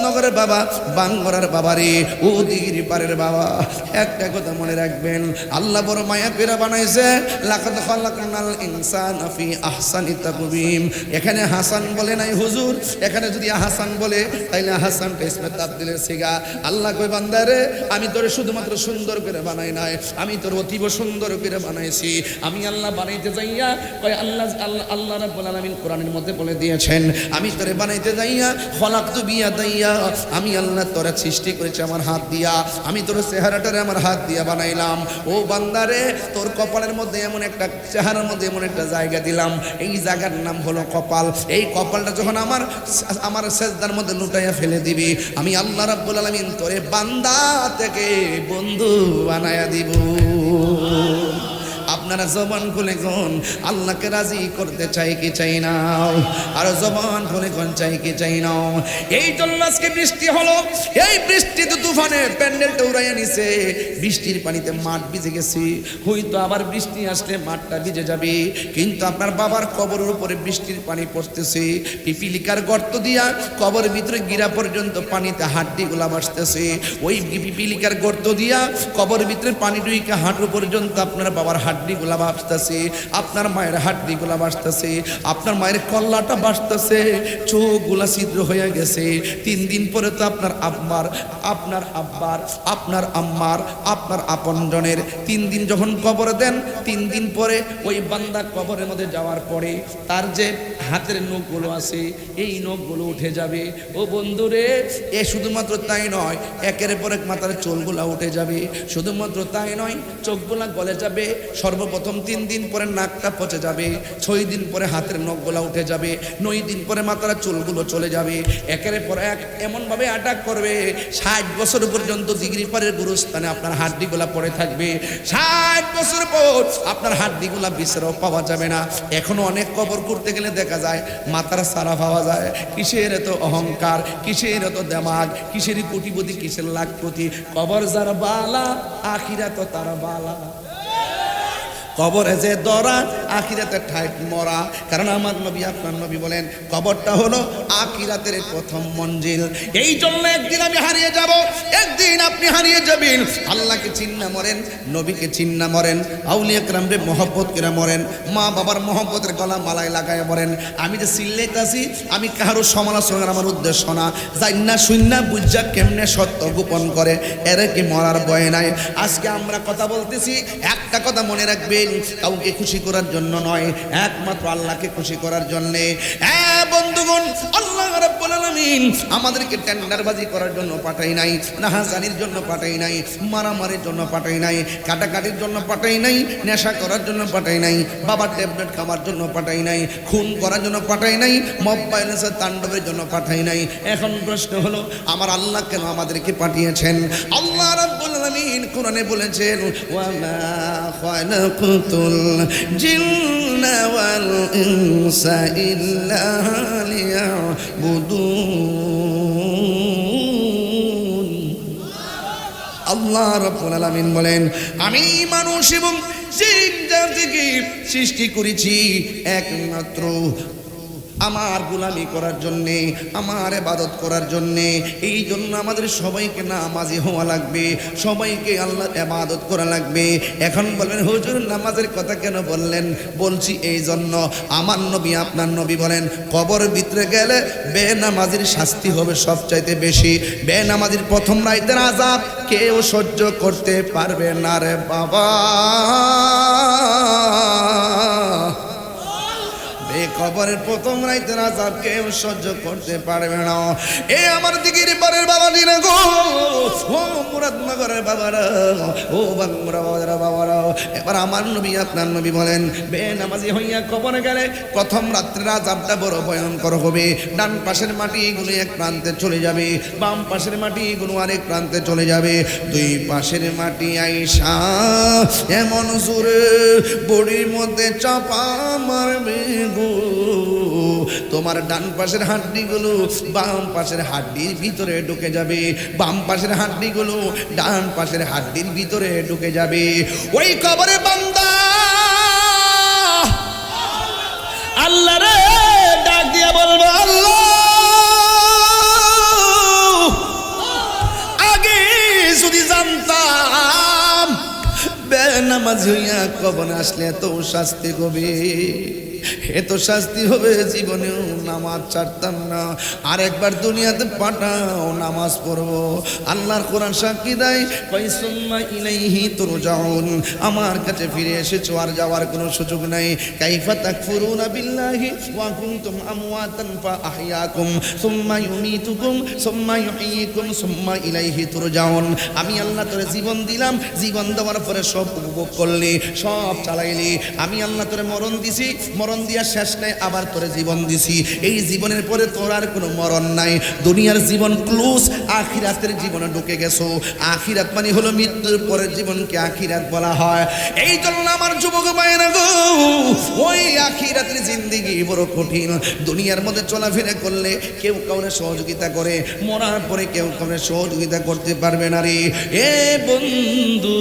মুরাদনগরের বাবা, বাঙ্গরার বাবা রে, ও দিগির পারের বাবা, একটা কথা মনে রাখবেন, আল্লাহ বড় মায়া পেরা বানাইছে। লাকাদ খালাকনাল ইনসানা ফি আহসানি তাকওয়িম। এখানে হাসান বলে নাই হুজুর, এখানে যদি হাসান বলে তাইলে হাসানটা ইসমে তাবদীলের সিগা। আল্লাহ কই বান্দারে, আমি তোরে শুধুমাত্র সুন্দর করে বানাই নাই, আমি তোর অতীব সুন্দর করে বানাইছি। আমি আল্লাহ বানাইতে যাইয়া কয় আল্লাহ রাব্বুল আলামিন কোরআনের মধ্যে বলে দিয়েছেন, আমি তোরে বানাইতে যাইয়া খলাকতু বিয়াদাইয়া, আমি আল্লাহ তোরে সৃষ্টি করেছি আমার হাত দিয়া, আমি তোর চেহারাটারে আমার হাত দিয়া বানাইলাম। ও বান্দারে, তোর কপালের মধ্যে এমন একটা, চেহারার মধ্যে এমন একটা জায়গা দিলাম, এই জায়গার নাম হলো কপাল। এই কপালটা যখন আমার সেজদার মধ্যে লুটাইয়া ফেলে দিবি, আমি আল্লাহ রাব্বুল আলামিন তোরে বান্দা থেকে বন্ধু বানায়া দিব। আপনারা জবান খুলে কোন আল্লাহকে রাজি করতে চাই কি চাই না? আর জবান খুলে কোন চাই কি চাই না? এই জন্য আজকে বৃষ্টি হলো, এই বৃষ্টিতে তুফানে প্যান্ডেলটা উড়াইয়া নিছে, বৃষ্টির পানিতে মাঠ ভিজে গেছে। হয়তো আবার বৃষ্টি আসলে মাঠটা ভিজে যাবে, কিন্তু আপনার বাবার কবরের উপরে বৃষ্টির পানি পড়তেছে, পিপিলিকার গর্ত দিয়া কবরের ভিতরে গিরা পর্যন্ত পানিতে হাড্ডিগুলা ভাসতেছে। ওই পিপিলিকার গর্ত দিয়া কবরের ভিতরে পানি ঢুকে হাঁটু পর্যন্ত আপনার বাবার হাড্ডিগুলা ভাসতেছে, আপনার মায়ের হাড্ডিগুলা ভাসতেছে, আপনার মায়ের কল্লাটা ভাসতেছে, চোখগুলা ছিদ্র হয়ে গেছে। 3 দিন পরে তো আপনার আব্বার, আপনার আব্বার, আপনার আম্মার, আপনার আপনজনের 3 দিন যখন কবর দেন, 3 দিন পরে ওই বান্দা কবরের মধ্যে যাওয়ার পরে তার যে হাতের নখগুলো আছে, এই নখগুলো উঠে যাবে। ও বন্ধুরে, এ শুধুমাত্র তাই নয়, একের পর এক মাথার চুলগুলা উঠে যাবে। শুধুমাত্র তাই নয়, চোখগুলা গলে যাবে। সর্বপ্রথম 3 দিন পরে নাকটা পচে যাবে, 6 দিন পরে হাতের নখগুলা উঠে যাবে, 9 দিন পরে মাথার চুলগুলো চলে যাবে। একের পর এক এমনভাবে অ্যাটাক করবে, 60 বছর পর্যন্ত দিগরি পারের গুরুস্থানে আপনার হাড্ডিগুলা পড়ে থাকবে। 60 বছর পর আপনার হাড্ডিগুলা বিছরাও পাওয়া যাবে না। এখনো অনেক কবর করতে গেলে দেখা যায় মাথার সারা পাওয়া যায়। কিসের এত অহংকার, কিসের এত দেমাগ, কিসের কোটিপতি, কিসের লাখপতি? কবর যার বালা, আখিরাত তার বালা। কবরে যে দরা, আখিরাতে ঠাইট মরা। কারণ আমার নবী, আপনার নবী বলেন কবরটা হলো আখিরাতের প্রথম মঞ্জিল। এই জন্য একদিন আমি হারিয়ে যাব, একদিন আপনি হারিয়ে যাবেন। আল্লাহকে চিন্না মরেন, নবীকে চিন্না মরেন, আউলিয়া কেরামরে মহব্বত করে মরেন, মা বাবার মহব্বতের গলা মালায় লাগায় মরেন। আমি যে চিল্লাইতাছি, আমি কারো সমালোচনার আমার উদ্দেশ্য না। জান্না শূন্যা বুঝা কেমনে সত্য গোপন করে, এর কি মরার ভয় নাই। আজকে আমরা কথা বলতেছি, একটা কথা মনে রাখবে, কাউকে খুশি করার জন্য নয়, একমাত্র আল্লাহকে খুশি করার জন্য। বন্ধুগণ, আল্লাহ রাব্বুল আলামিন আমাদেরকে টেন্ডারবাজি করার জন্য পাঠাই নাই, নাহাজানির জন্য পাঠাই নাই, মারামারির জন্য পাঠাই নাই, কাটাকাটির জন্য পাঠাই নাই, নেশা করার জন্য পাঠাই নাই, বাবার ট্যাবলেট খাওয়ার জন্য পাঠাই নাই, খুন করার জন্য পাঠাই নাই, মব ভায়োলেন্সের তাণ্ডবের জন্য পাঠাই নাই। এখন প্রশ্ন হলো, আমার আল্লাহ কেন আমাদেরকে পাঠিয়েছেন? আল্লাহ রাব্বুল আলামিন কোরআনে বলেছেন, ওয়া মা খালাকুতুল জিন্না ওয়াল ইনসা ইল্লা লিয়াবুদুন। আল্লাহ রাব্বুল আলামিন বলেন, আমি মানুষ এবং জিন জাতিকে সৃষ্টি করেছি একমাত্র আমার গোলামি করার জন্যে, আমার ইবাদত করার জন্যে। এই জন্য আমাদের সবাইকে নামাজি হওয়া লাগবে, সবাইকে আল্লাহর ইবাদত করা লাগবে। এখন বলবেন হুজুর নামাজের কথা কেন বললেন? বলছি এই জন্য, আমার নবী, আপনার নবী বলেন কবর ভিতরে গেলে বেনামাজির শাস্তি হবে সবচাইতে বেশি। বেনামাজির প্রথম রাতের আযাব কেউ সহ্য করতে পারবে না রে বাবা। কবরের প্রথম রাতের আযাব কেউ সহ্য করতে পারবে না। এ আমার দিগির পারের বাবা দিনা গো, ও মুরাদনগরের বাবারা, ও বাংলা বাবারা, এবার আমার নবী, আপনার নবী বলেন বেনামাজি হইয়া কবরে গেলে প্রথম রাত্রের আযাবটা বড় ভয়ঙ্কর হবে। ডান পাশের মাটিগুলো এক প্রান্তে চলে যাবে, বাম পাশের মাটিগুলো আরেক প্রান্তে চলে যাবে। দুই পাশের মাটি আইসা এমন জোরে বডির মধ্যে চাপা মারবে গো, তোমার ডান পাশের হাড্ডিগুলো বাম পাশের হাড্ডির ভিতরে ঢুকে যাবে, বাম পাশের হাড্ডিগুলো ডান পাশের হাড্ডির ভিতরে ঢুকে যাবে। ওই কবরে বান্দা আল্লাহ রে ডাক দিয়া বলবো, আল্লাহ নামাজি হইয়া কবরে আসলে এত শাস্তি হবে, এত শাস্তি হবে, জীবনেও নামাজ ছাড়তাম না, আর একবার দুনিয়াতে পাঠাও নামাজ পড়বো। আল্লাহর কোরআন সাক্ষী দেয়, ফাইসুম্মা ইলাইহি তুরজাউন, আমার কাছে ফিরে এসেছো, আর যাওয়ার কোনো সুযোগ নাই। কাইফা তাকফুরুনা বিল্লাহি ওয়া কুনতুম আমওয়াতান ফাআহইয়াকুম সুম্মা ইউমীতুকুম সুম্মা ইউহয়িকুম সুম্মা ইলাইহি তুরজাউন। আমি আল্লাহ তোরে জীবন দিলাম, জীবন দেওয়ার পরে সব উপভোগ করলি, সব চালাইলি। আমি আল্লাহ তোরে মরণ দিছি, মরণ দিয়া শেষ নাই, আবার তোরে জীবন দিছি। এই জীবনের পরে তোর আর কোনো মরণ নাই। দুনিয়ার জীবন ক্লোজ, আখিরাতের জীবনে ঢুকে গেছো। আখিরাত মানে হলো মৃত্যুর পরের জীবনকে আখিরাত বলা হয়। এই জন্য আমার যুবক ভাইরা গো, ওই আখিরাতের জিন্দেগি বড় কঠিন। দুনিয়ার মধ্যে চলাফেরা করলে কেউ কাউরে সহযোগিতা করে, মরার পরে কেউ কাউরে সহযোগিতা করতে পারবে না রে। এ বন্ধু,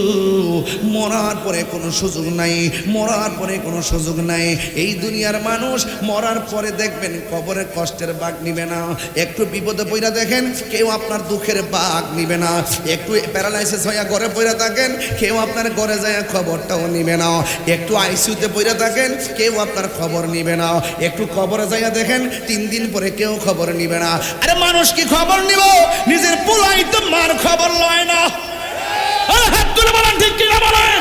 মরার পরে কোনো সুযোগ নাই, মরার পরে কোনো সুযোগ নাই। এই দুনিয়ার মানুষ মরার পরে দেখবেন কবরের কষ্টের ভাগ নিবে না। একটু বিপদে পড়া দেখেন, কেউ আপনার দুঃখের ভাগ নিবে না। একটু প্যারালাইসিস হইয়া ঘরে পড়া থাকেন, কেউ আপনার ঘরে যায় খবরটাও নিবে না। একটু আইসিইউতে পড়া থাকেন, কেউ আপনার খবর নিবে না। একটু কবরে যাইয়া দেখেন, 3 দিন পরে কেউ খবর নিবে না। আরে মানুষ কি খবর নিব? নিজের পোলাই তো মার খবর লয় না। হাত তুলে বলেন, ঠিক কিনা বলেন?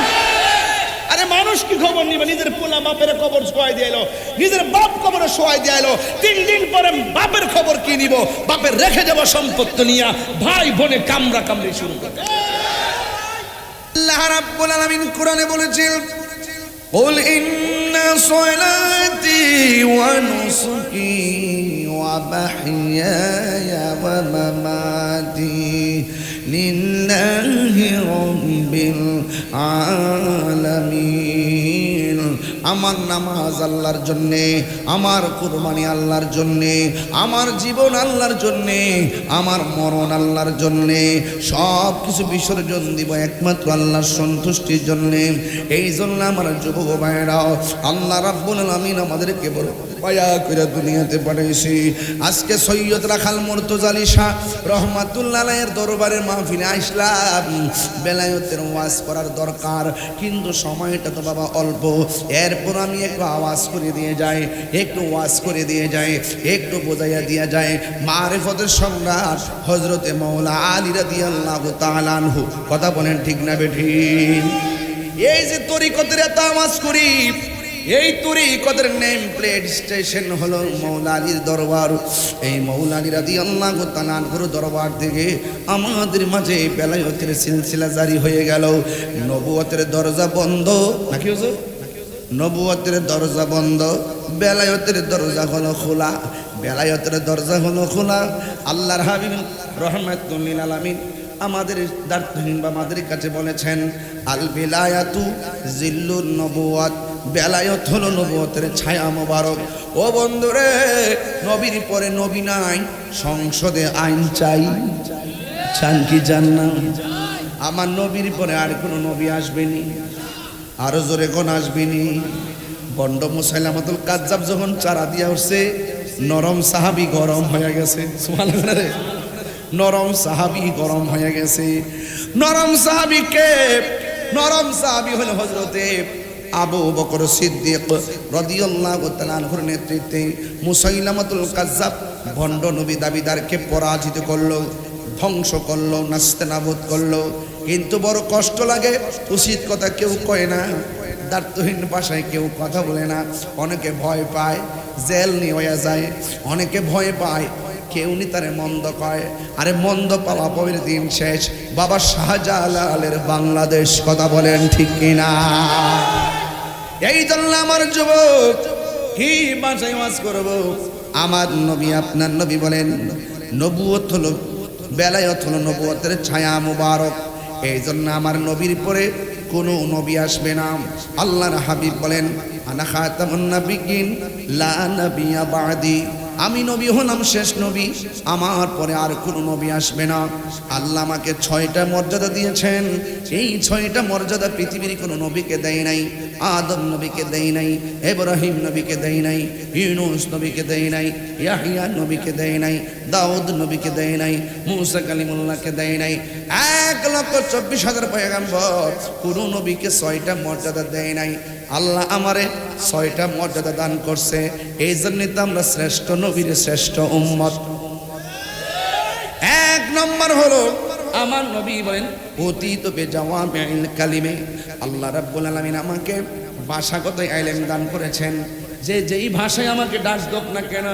আরে মানুষ কি খবর নিবে? নিজের পোলা বাপের কবর শোয়াই দিয়ে এলো, নিজের বাপ কবরে শোয়াই দিয়ে এলো। 3 দিন পরে বাপের খবর কি নিব? বাপের রেখে যাব সম্পত্তি নিয়া ভাই বোনে কামরা কামড়ি শুরু করে। আল্লাহ রাব্বুল আলামিন কোরআনে বলেছেন, কুল ইন্না সলাতি ওয়া নুসুকি ওয়া মাহইয়ায়া ওয়া মামাতি লিল্লাহি রাব্বিল আলামিন। আমার নামাজ আল্লাহর জন্যে, আমার কুরবানি আল্লাহর জন্যে, আমার জীবন আল্লাহর জন্যে, আমার মরণ আল্লাহর জন্যে, সব কিছু বিসর্জন দিব একমাত্র আল্লাহর সন্তুষ্টির জন্যে। এই জন্য আমার যুবক ভাইরাও, আল্লাহ রাব্বুল আলামিন আমাদেরকে বড় মায়া করে দুনিয়াতে পাঠাইছি। আজকে সৈয়দ রাখাল মুর্তজা আলী শাহ রহমাতুল্লাহ আলাইহির দরবারে মাহফিলে আসলাম। বেলায়েতের ওয়াজ করার দরকার, কিন্তু সময়টা তো বাবা অল্প। এরপর আমি একটু আওয়াজ করে দিয়ে যাই, একটু ওয়াজ করে দিয়ে যাই, একটু বোঝাইয়া দিয়ে যায় মারিফতের সম্রাট হযরতে মাওলা আলী রাদিয়াল্লাহু তাআলা আনহু। কথা বলেন ঠিক না বেঠিক? এই যে তরিকতের এত আওয়াজ করি, এই তরিকতের নেম প্লেট স্টেশন হলো মাওলা আলীর দরবার। এই মাওলা আলী রাদিয়াল্লাহু তাআলা আনহুর দরবার থেকে আমাদের মাঝে বেলায়েতের সিলসিলা জারি হয়ে গেল। নবুয়তের দরজা বন্ধ নাকি হুজুর? নবুয়তের দরজা বন্ধ, বেলায়েতের দরজা হলো খোলা। বেলায়েতের দরজা হলো খোলা। আল্লাহর হাবিব রাহমাতুল লিল আলামিন আমাদের দার্থহীন বা আমাদের কাছে বলেছেন, আল বিলায়াতু জিল্লুন নবুয়াত, বেলায়েত হলো নবুয়তের ছায়া মোবারক। ও বন্ধুরে, নবীর পরে নবী নাই, সংসদে আইন চাই। চান কি চান না? আমার নবীর পরে আর কোনো নবী আসবেনি, আরো জোরে কোন আসবেনি। বন্ড মুসাইলামাতুল কাজ্জাব যখন চারা দিয়া উঠছে, নরম সাহাবি গরম হয়ে গেছে। সুবহানাল্লাহ রে, নরম সাহাবি গরম হয়ে গেছে। নরম সাহাবিকে, নরম সাহাবি হলো হযরতে আবু বকর সিদ্দিক রাদিয়াল্লাহু তাআলা আনহুর নেতৃত্বে মুসাইলামাতুল কাজ্জাব ভণ্ড নবী দাবিদারকে পরাজিত করলো, ধ্বংস করলো, নাস্তানাবুদ করলো। কিন্তু বড় কষ্ট লাগে, উচিত কথা কেউ কয় না, দার্থহীন ভাষায় কেউ কথা বলে না। অনেকে ভয় পায়, জেল নিয়ে হয়ে যায়। অনেকে ভয় পায়, কেউ নি তারে মন্দ কয়। আরে মন্দ পাওয়া পরের দিন শেষ। বাবা শাহজালালের বাংলাদেশ। কথা বলেন ঠিক কিনা? এই জন্য আমার যুবক, কি ভাষায় ওয়াজ করব? আমার নবী আপনার নবী বলেন, নবুয়ত হলো, বেলায়েত হলো নবুয়তের ছায়া মুবারক। এই জন্য আমার নবীর পরে কোনো নবী আসবে না। আল্লাহর হাবিব বলেন, আনা খাতামুন নাবিয়্যিন লা নাবিয়্যা বাদি, আমি নবী হলাম শেষ নবী, আমার পরে আর কোনো নবী আসবে না। আল্লাহ আমাকে 6টা মর্যাদা দিয়েছেন। এই 6টা মর্যাদা পৃথিবীর কোনো নবীকে দেয় নাই। আদম নবীকে দেয় নাই, ইব্রাহিম নবীকে দেয় নাই, ইউনূস নবীকে দেয় নাই, ইয়াহইয়া নবীকে দেয় নাই, দাউদ নবীকে দেয় নাই, মূসা কালিমুল্লাহকে দেয় নাই। 1,24,000 পয়গম্বর, কোনো নবীকে 6টা মর্যাদা দেয় নাই। আল্লাহ আমারে 6টা মর্যাদা দান করছে। এই জন্যই তো আমরা শ্রেষ্ঠ নবীর শ্রেষ্ঠ উম্মত। 1 নম্বর হলো আমার নবী বলেন অতীত বেজাওয়ামিল কালিমে। আল্লাহ রাব্বুল আলামিন আমাকে ভাষাগত ইলম দান করেছেন। যে যেই ভাষায় আমাকে ডাক দোক না কেন,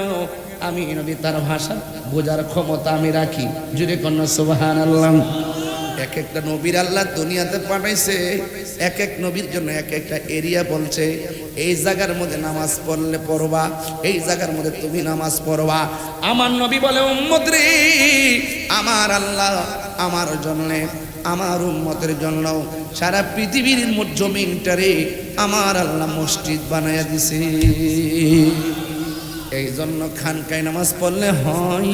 আমি নবী তার ভাষা বোঝার ক্ষমতা আমি রাখি। জুড়ে কন্যা সুবহানাল্লাহ। এক একটা নবীর আল্লাহ দুনিয়াতে পাঠাইছে, এক এক নবীর জন্য এক একটা এরিয়া বলছে, এই জায়গার মধ্যে নামাজ পড়লে পড়বা, এই জায়গার মধ্যে তুমি নামাজ পড়বা। আমার নবী বলে উম্মত রে, আমার আল্লাহ আমার জন্য, আমার উম্মতের জন্য সারা পৃথিবীর জমিনটারে আমার আল্লাহ মসজিদ বানাইয়া দিছে। এই জন্য খানকায় নামাজ পড়লে হয়,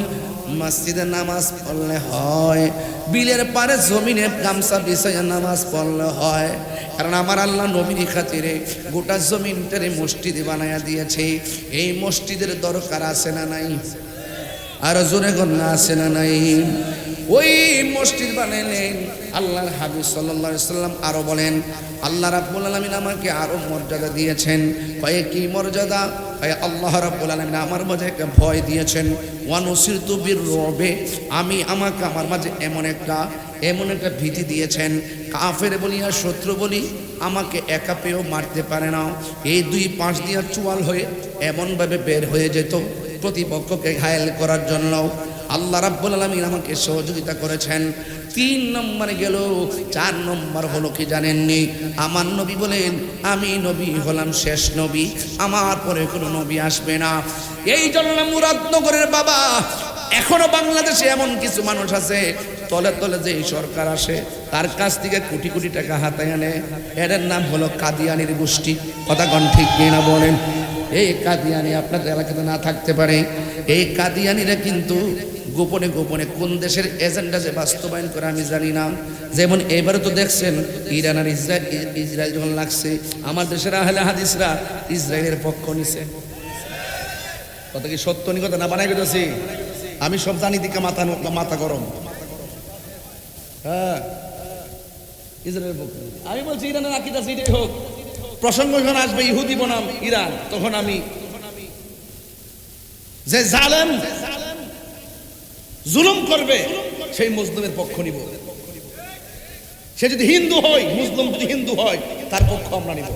মসজিদে নামাজ পড়লে হয়, বিলের পারে জমিনে গামছা বিছাইয়া নামাজ পড়লে হয়। কারণ আমার আল্লাহ নবীর খাতিরে গোটা জমিনটারে মসজিদ বানাইয়া দিয়েছে। এই মসজিদের দরকার আছে না নাই? আর জোরে গন্না আছে না নাই? ওই মসজিদ বানাইলেন আল্লাহর হাবিব সাল্লাল্লাহু আলাইহি সাল্লাম। আরো বলেন আল্লাহ রাব্বুল আলামিন আমাকে আরো মর্যাদা দিয়েছেন। কয়ে কি মর্যাদা? কয়ে আল্লাহ রাব্বুল আলামিন আমার মাঝে একটা ভয় দিয়েছেন। ওয়ানুসিরতু বির-রুবে, আমি আমাকে আমার মাঝে এমন একটা ভীতি দিয়েছেন, কাফের বলি আর শত্রু বলি আমাকে একা পেয়েও মারতে পারে না। এই 2 পাশ দিয়া চুয়াল হয়ে এমনভাবে বের হয়ে যেত প্রতিপক্ষকে ঘায়েল করার জন্য। আল্লাহ রাব্বুল আলামিন আমাকে সহযোগিতা করেছেন। 3 নম্বর গেল। 4 নম্বর হলো কি জানেননি? আমার নবী বলেন আমি নবী হলাম শেষ নবী, আমার পরে কোনো নবী আসবে না। এই জন্য মুরাদনগরের বাবা, এখনো বাংলাদেশে এমন কিছু মানুষ আছে তলে তলে যে সরকার আসে তার কাছ থেকে কোটি কোটি টাকা হাতায় আনে। এর নাম হলো কাদিয়ানির গোষ্ঠী। কথা কোন ঠিক কিনা বলেন? এই কাদিয়ানি আপনাদের এলাকাতে না থাকতে পারে। এই কাদিয়ানিরা কিন্তু গোপনে গোপনে কোন দেশের এজেন্ডা যে বাস্তবায়ন করে আমি জানি না। যেমন এবারে তো দেখছেন ইরান আর ইসরায়েল যখন লাগছে, আমার দেশের আহলে হাদিসরা ইসরায়েলের পক্ষ নিছে। কথা কি সত্য নি? কথা না বানাই গেছি আমি সব জানি দিকে মাথা গরম। হ্যাঁ, ইসরায়েলের পক্ষ। আমি বলছি ইরানের আকীদা যেটাই হোক, প্রসঙ্গ যখন আসবে ইহুদি বনাম ইরান, তখন আমি যে জালেম জুলুম করবে সেই মুসলিমের পক্ষ নিব। সে যদি হিন্দু হয়, মুসলিম যদি হিন্দু হয়, তার পক্ষ আমরা নিব।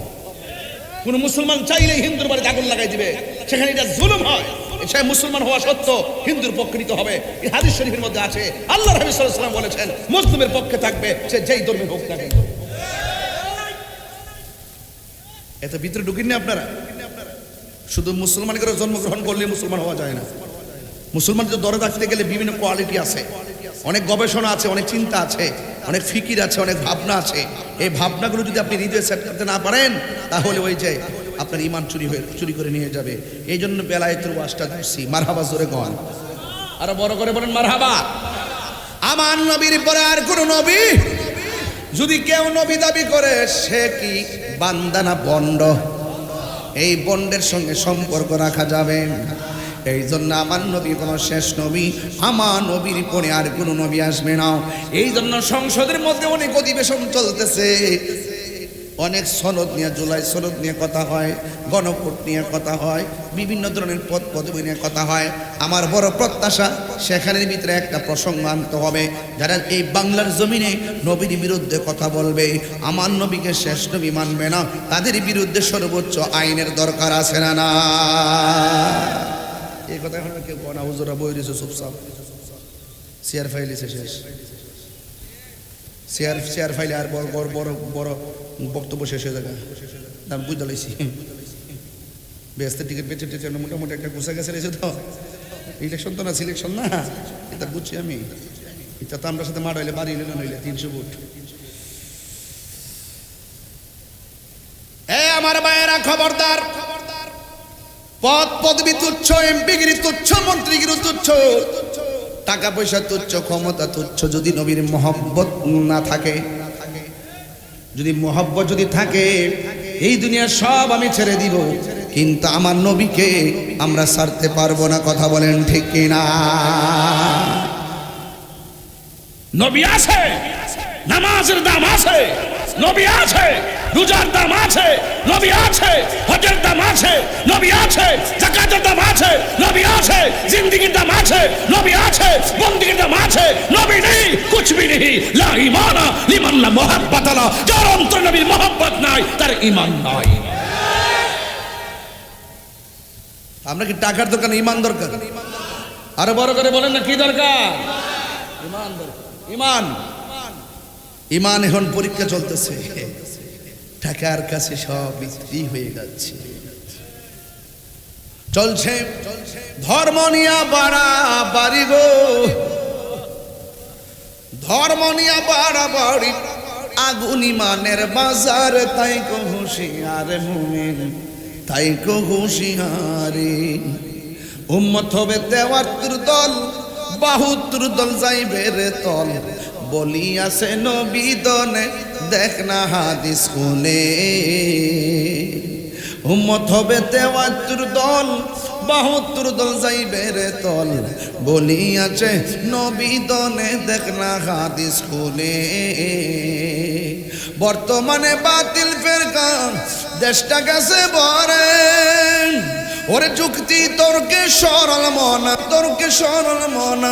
কোন মুসলমান চাইলে হিন্দুর বাড়িতে আগুন লাগাই দিবে, সেখানে এটা জুলুম হয়, সে মুসলমান হওয়া সত্ত্বেও হিন্দুর পক্ষ নিতে হবে। এই হাদিস শরীফের মধ্যে আছে, আল্লাহর হাবিব সাল্লাল্লাহু আলাইহি ওয়াসাল্লাম বলেছেন মুসলিমের পক্ষে থাকবে সে যেই ধর্মের হোক না কেন। এত ভিতরে ঢুকিনি আপনারা? শুধু মুসলমান করে জন্মগ্রহণ করলে মুসলমান হওয়া যায় না। মুসলমানদের দরে রাখতে গেলে বিভিন্ন কোয়ালিটি আছে, অনেক গবেষণা আছে, অনেক চিন্তা আছে, অনেক ফিকির আছে, অনেক ভাবনা আছে। এই ভাবনাগুলো যদি আপনি হৃদয়ে সেট করতে না পারেন, তাহলে ওই যে আপনার ঈমান চুরি করে নিয়ে যাবে। এই জন্য বেলায়েতের ওয়াজটা দিচ্ছি। মারহাবা জোরে কন, আরো বড় করে বলেন মারহাবা। আমার নবীর পরে আর কোন নবী যদি কেউ নবী দাবি করে, সে কি বান্দা না বন্ড? এই বন্ডের সঙ্গে সম্পর্ক রাখা যাবে। এই জন্য আমার নবী কোনো শেষ নবী, আমার নবীর পরে আর কোনো নবী আসবে না। এই জন্য সংসদের মধ্যে অনেক অধিবেশন চলতেছে, অনেক সনদ নিয়ে, জুলাই সনদ নিয়ে কথা হয়, গণভোট নিয়ে কথা হয়, বিভিন্ন ধরনের পদ পদবি নিয়ে কথা হয়। আমার বড় প্রত্যাশা সেখানের ভিতরে একটা প্রসঙ্গ আনতে হবে। যারা এই বাংলার জমিনে নবীর বিরুদ্ধে কথা বলবে, আমার নবীকে শেষ নবী মানবে না, তাদের বিরুদ্ধে সর্বোচ্চ আইনের দরকার আছে না? না, এই কথা এখন কেউ বনা হুজুরা বই দিয়েছে চুপচাপ, চেয়ার ফাইলেছে শেষ। চেয়ার ফাইলে আর বড় বড় বড় বড় বক্তব্য শেষ হয়ে যাবে। আমি বুঝতে লাইছি ব্যস্ত টিকিট বেঁচে টেচে মোটামুটি একটা গুছা গেছে রয়েছে। তো ইলেকশন তো না, সিলেকশন না, এটা বুঝছি আমি। এটা তো আমরা সাথে মার হইলে বাড়ি হইলে না হইলে 300 ভোট। আমার ভাইয়েরা খবরদার, পদ পদবি তুচ্ছ, এমপিগিরি তুচ্ছ, মন্ত্রীগিরি তুচ্ছ, টাকা পয়সা তুচ্ছ, ক্ষমতা তুচ্ছ, যদি নবীর মহব্বত না থাকে, যদি মহব্বত যদি থাকে, এই দুনিয়ার সব আমি ছেড়ে দিব, কিন্তু আমার নবীকে আমরা ছাড়তে পারবো না। কথা বলেন ঠিক কিনা? নবী আছে, নামাজের দাম আছে, নবী আছে, রোজার দাম আছে, নবী আছে, হজের দাম আছে, নবী আছে, যাকাতের দাম আছে, নবী আছে, জিন্দেগির দাম আছে, নবী আছে, বন্দেগীর দাম আছে, নবী নেই কুছ ভি নেই। লা ঈমানা লিমান লা মুহাব্বাত লা, যার অন্তরে নবীর মুহাব্বত নাই তার ঈমান নাই। আমরা কি টাকার দরকার, ঈমান দরকার? আরো বড় করে বলেন না কি দরকার? ঈমান দরকার। ঈমান, ঈমান এখন পরীক্ষা চলতেছে, টাকার কাছে সব বিক্রি হয়ে যাচ্ছে। চলছে ধর্ম নিয়া বাড়াবাড়ি গো, ধর্ম নিয়া বাড়াবাড়ি, আগুন ঈমানের বাজার, তাই কো হুঁশিয়ার মুমিন, তাই কো হুঁশিয়ারে। উম্মত হবে ৭৩ দল, ৭২ দল যাইবে রে তল, বলিয়াছে নবী দনে, দেখ না হাদিস খুলে। উম্মত হবে ৭৩ দল, ৭২ দল যাইবে রে তল, বলিয়াছে নবী দনে, দেখ না হাদিস খুলে। বর্তমানে বাতিল ফেরকা দেশটা গেছে বরে, ওরে যুক্তি তর্কে সরল মন, তর্কে সরল মন,